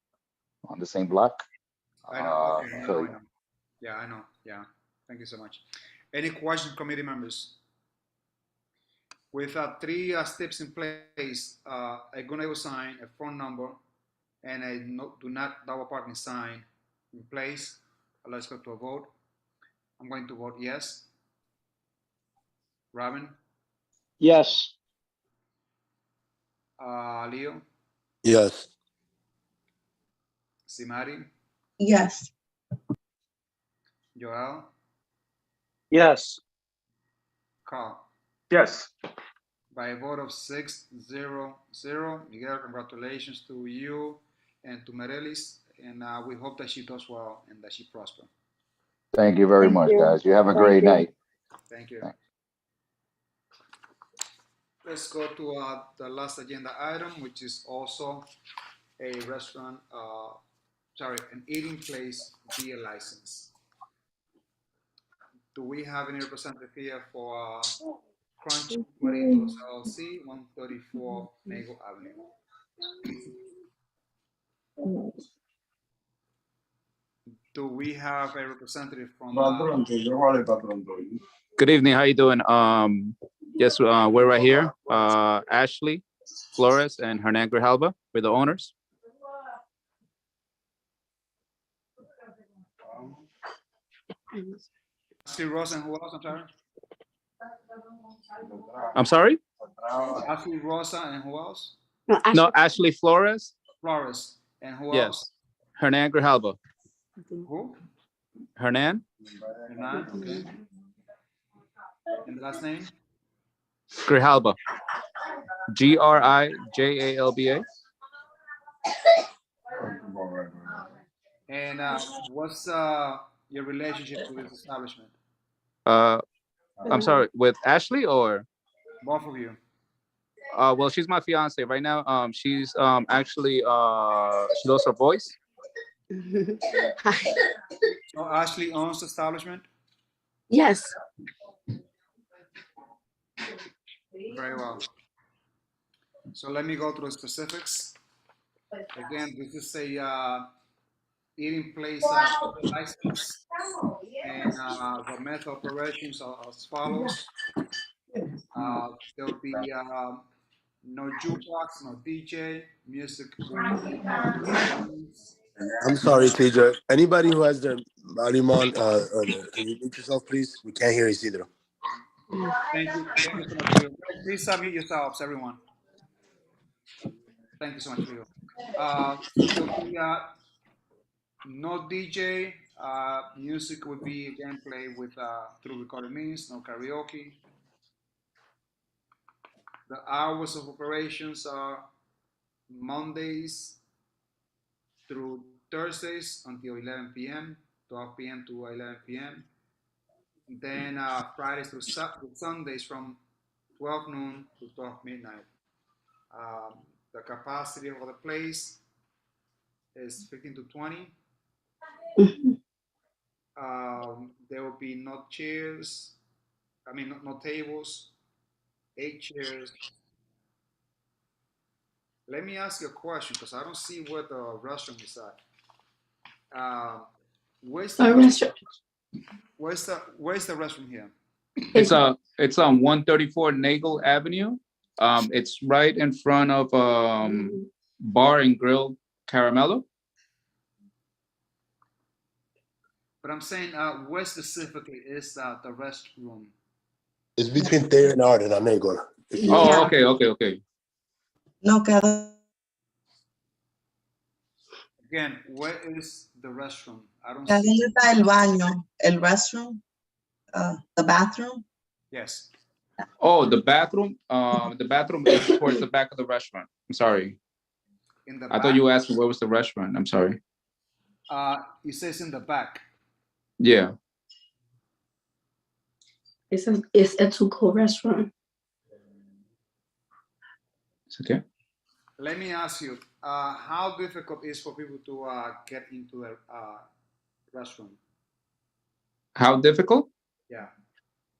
on the same block. I know. Okay, I know. Yeah, I know. Yeah. Thank you so much. Any questions, committee members? With 3 steps in place, a gonna sign, a phone number, and a do not double parking sign in place. Let's go to a vote. I'm going to vote yes. Robin? Yes. Leo? Yes. Simari? Yes. Joel? Yes. Carl? Yes. By a vote of 6-0-0, Miguel, congratulations to you and to Merelis, and we hope that she does well and that she prospers. Thank you very much, guys. You have a great night. Thank you. Thanks. let's go to the last agenda item, which is also a restaurant, an eating place beer license. Do we have any representative here for Crunch Burritos LLC, 134 Nagle Avenue? Do we have a representative from? Good evening. How you doing? Yes, we're right here. Ashley Flores and Hernan Grijalba, we're the owners. Ashley Rosa and who else? I'm sorry? Ashley Rosa and who else? No, Ashley Flores. Flores and who Yes. else? Hernan Grijalba. Who? Hernan Hernan, okay. And the last name? Grijalba. Grijalba. And what's your relationship to this establishment? I'm sorry, with Ashley or? Both of you. Well, she's my fiance right now. She's actually she lost her voice. So Ashley owns the establishment? Yes. Very well. So let me go through the specifics. Again, this is a eating place license, and the method of operations are as follows. There will be no jukebox, no DJ, music. I'm sorry, TJ. Anybody who has their volume on, can you mute yourself, please? We can't hear Isidro. Thank you. Thank you so much, Leo. Please unmute yourselves, everyone. Thank you so much, Leo. There'll be no DJ. Music would be again played with through recorded means, no karaoke. The hours of operations are Mondays through Thursdays until 11 p.m., 12 p.m. to 11 p.m. Then Fridays through Sundays from 12 noon to 12 midnight. The capacity of the place is 15 to 20. There will be no chairs, no tables, 8 chairs. Let me ask you a question because I don't see where the restroom is at. Where's the restroom here? It's on 134 Nagle Avenue. It's right in front of Bar and Grill Caramello. But I'm saying, where specifically is the restroom? It's between Thayer and Arden on Nagle. Oh, okay. No, queda. Again, where is the restroom? I don't ¿Dónde see. está el baño? El restroom? The bathroom? Yes. Oh, the bathroom. The bathroom is towards the back of the restaurant. I'm sorry. In the I back? thought you were asking where was the restaurant. I'm sorry. It says in the back. Yeah. It's a to-go restaurant. It's okay. Let me ask you, how difficult is for people to get into the restroom? How difficult? Yeah.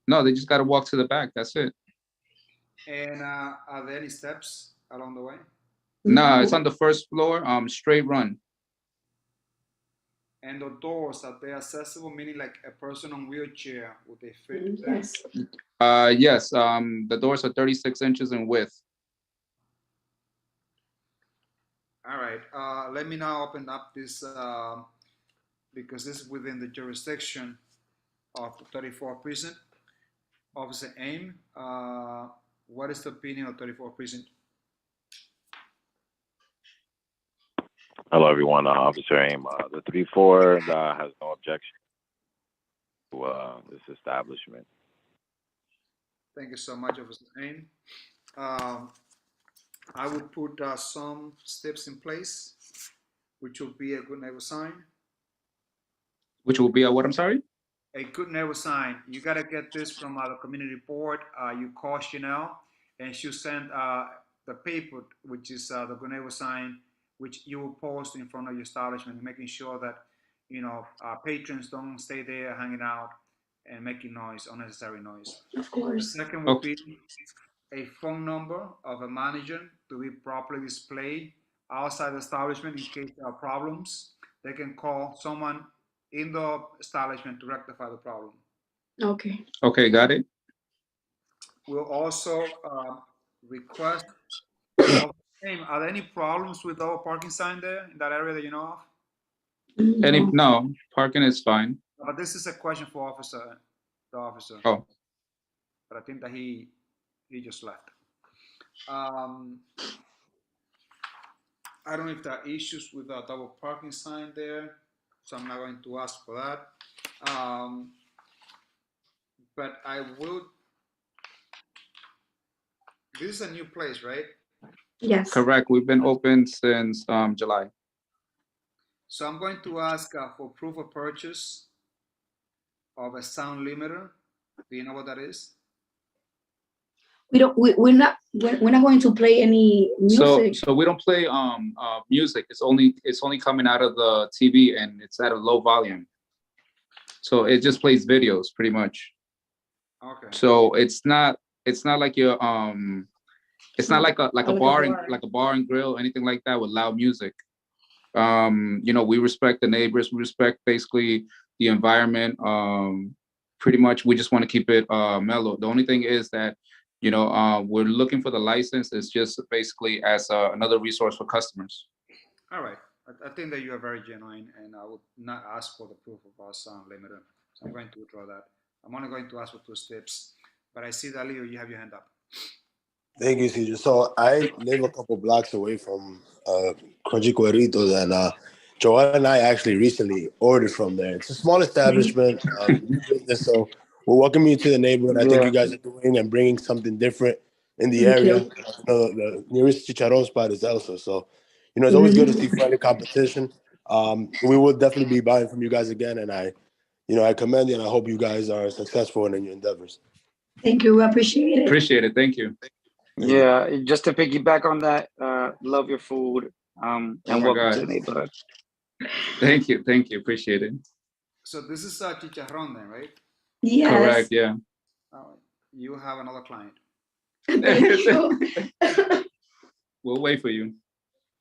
No, they just got to walk to the back. That's it. And are there any steps along the way? No, it's on the first floor. Straight run. And the doors, are they accessible? Meaning like a person on wheelchair, would they fit there? Yes. Yes. The doors are 36 inches in width. All right. Let me now open up this because this is within the jurisdiction of the 34th precinct. Officer Aim, what is the opinion of 34th precinct? Hello, everyone. Officer Aim. The 3-4 has no objection to this establishment. Thank you so much, Officer Aim. I would put some steps in place, which will be a good neighbor sign. Which will be a what? I'm sorry? A good neighbor sign. You got to get this from the community board. You call Chanel. and she'll send the paper, which is the Good Neighbor sign, which you will post in front of your establishment, making sure that patrons don't stay there hanging out and making noise, unnecessary noise. Of The course. second would be a phone number of a manager to be properly displayed outside the establishment in case there are problems. They can call someone in the establishment to rectify the problem. Okay. Okay, got it. We'll also request, are there any problems with our parking sign there in that area that you know of? No, parking is fine. But this is a question for the officer. Oh, But I think that he just left. I don't know if there are issues with the double parking sign there, so I'm not going to ask for that. But I would. This is a new place, right? Yes. correct. We've been open since July. So I'm going to ask for proof of purchase of a sound limiter. Do you know what that is? We're not going to play any music. So we don't play music. It's only coming out of the TV and it's at a low volume. So it just plays videos pretty much. Okay. So it's not like your it's not like a bar and grill, anything like that with loud music. We respect the neighbors, we respect basically the environment. Pretty much we just want to keep it mellow. The only thing is that we're looking for the license. It's just basically as another resource for customers. All right. I think that you are very genuine, and I would not ask for the proof of our sound limiter. So I'm going to withdraw that. I'm only going to ask for 2 steps. But I see that, Leo, you have your hand up. Thank you, Cedro. So I live a couple blocks away from Crunchy Cueritos, and Joel and I actually recently ordered from there. It's a small establishment, new business, so we're welcoming you to the neighborhood. I think you guys are doing and bringing something different in the area. The nearest chicharron spot is Elsa, so it's always good to see friendly competition. We will definitely be buying from you guys again, and I commend you, and I hope you guys are successful in your endeavors. Thank you. We appreciate it. Appreciate it. Thank you. Yeah, just to piggyback on that, love your food, and welcome to the neighborhood. Thank you. Appreciate it. So this is chicharron then, right? Yes. Correct. Yeah. You have another client. Thank you. We'll wait for you.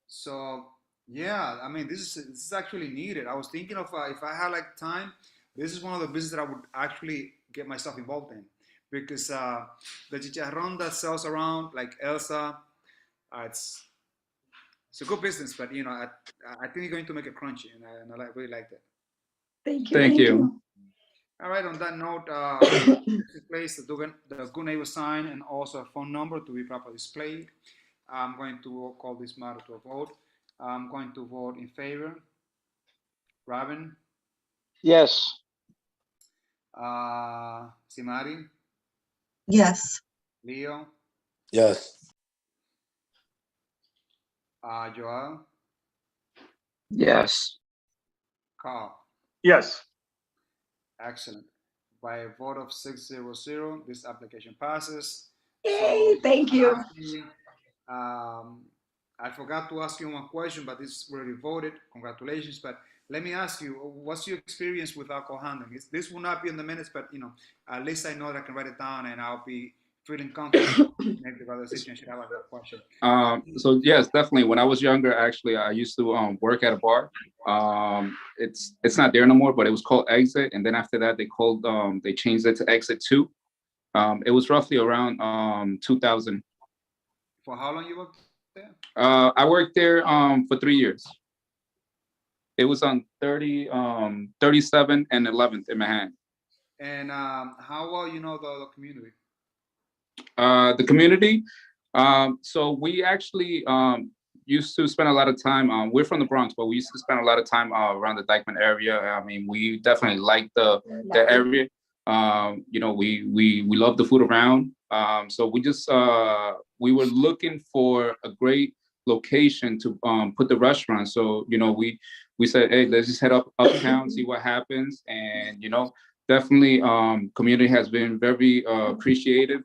So yeah, I mean, this is actually needed. I was thinking of if I had like time, this is one of the businesses that I would actually get myself involved in, because the chicharron that sells around like Elsa, it's a good business, but I think you're going to make it crunchy, and I really like that. Thank you. Thank you. All right. On that note, place the Good Neighbor sign and also a phone number to be properly displayed. I'm going to call this matter to a vote. I'm going to vote in favor. Robin? Yes. Simari? Yes. Leo? Yes. Joel? Yes. Carl? Yes. Excellent. By a vote of 6-0, this application passes. Yay, thank you. I forgot to ask you one question, but this already voted. Congratulations. But let me ask you, what's your experience with alcohol handling? This will not be in the minutes, but at least I know that I can write it down and I'll be feeling confident. Maybe the other situation should have that question. So yes, definitely. When I was younger, actually, I used to work at a bar. It's not there no more, but it was called Exit, and then after that, they changed it to Exit 2. It was roughly around 2000. For how long you worked there? I worked there for 3 years. It was on 37 and 11th in Manhattan. And how well you know the community? The community. So we actually used to spend a lot of time. We're from the Bronx, but we used to spend a lot of time around the Dyckman area. I mean, we definitely like the area. We love the food around. So we were looking for a great location to put the restaurant. So we said, hey, let's just head uptown, see what happens, and definitely community has been very appreciative.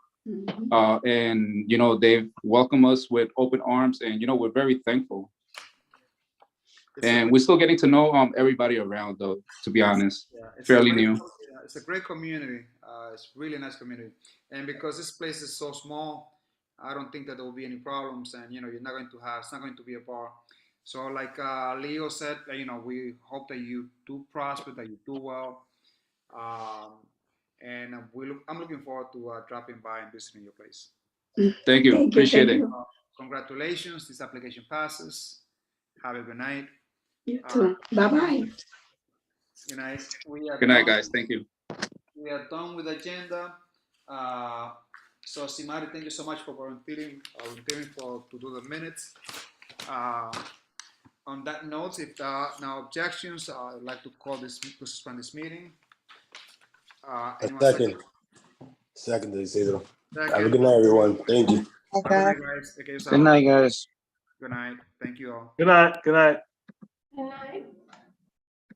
And, they've welcomed us with open arms, and, we're very thankful. And we're still getting to know everybody around, though, to be honest. Fairly new. It's a great community. It's really nice community. And because this place is so small, I don't think that there will be any problems. And, you're not going to have, it's not going to be a bar. So like Leo said, we hope that you do prosper, that you do well. And I'm looking forward to dropping by and visiting your place. Thank you. Appreciate it. Congratulations. This application passes. Have a good night. You too. Bye-bye. Good night. Good night, guys. Thank you. We are done with the agenda. So Simari, thank you so much for volunteering to do the minutes. On that note, if there are no objections, I'd like to suspend this meeting. Second, Isidro. Have a good night, everyone. Thank you. Good night, guys. Take care of yourself. Good night, guys. Good night. Thank you all. Good night. Good night. Good night.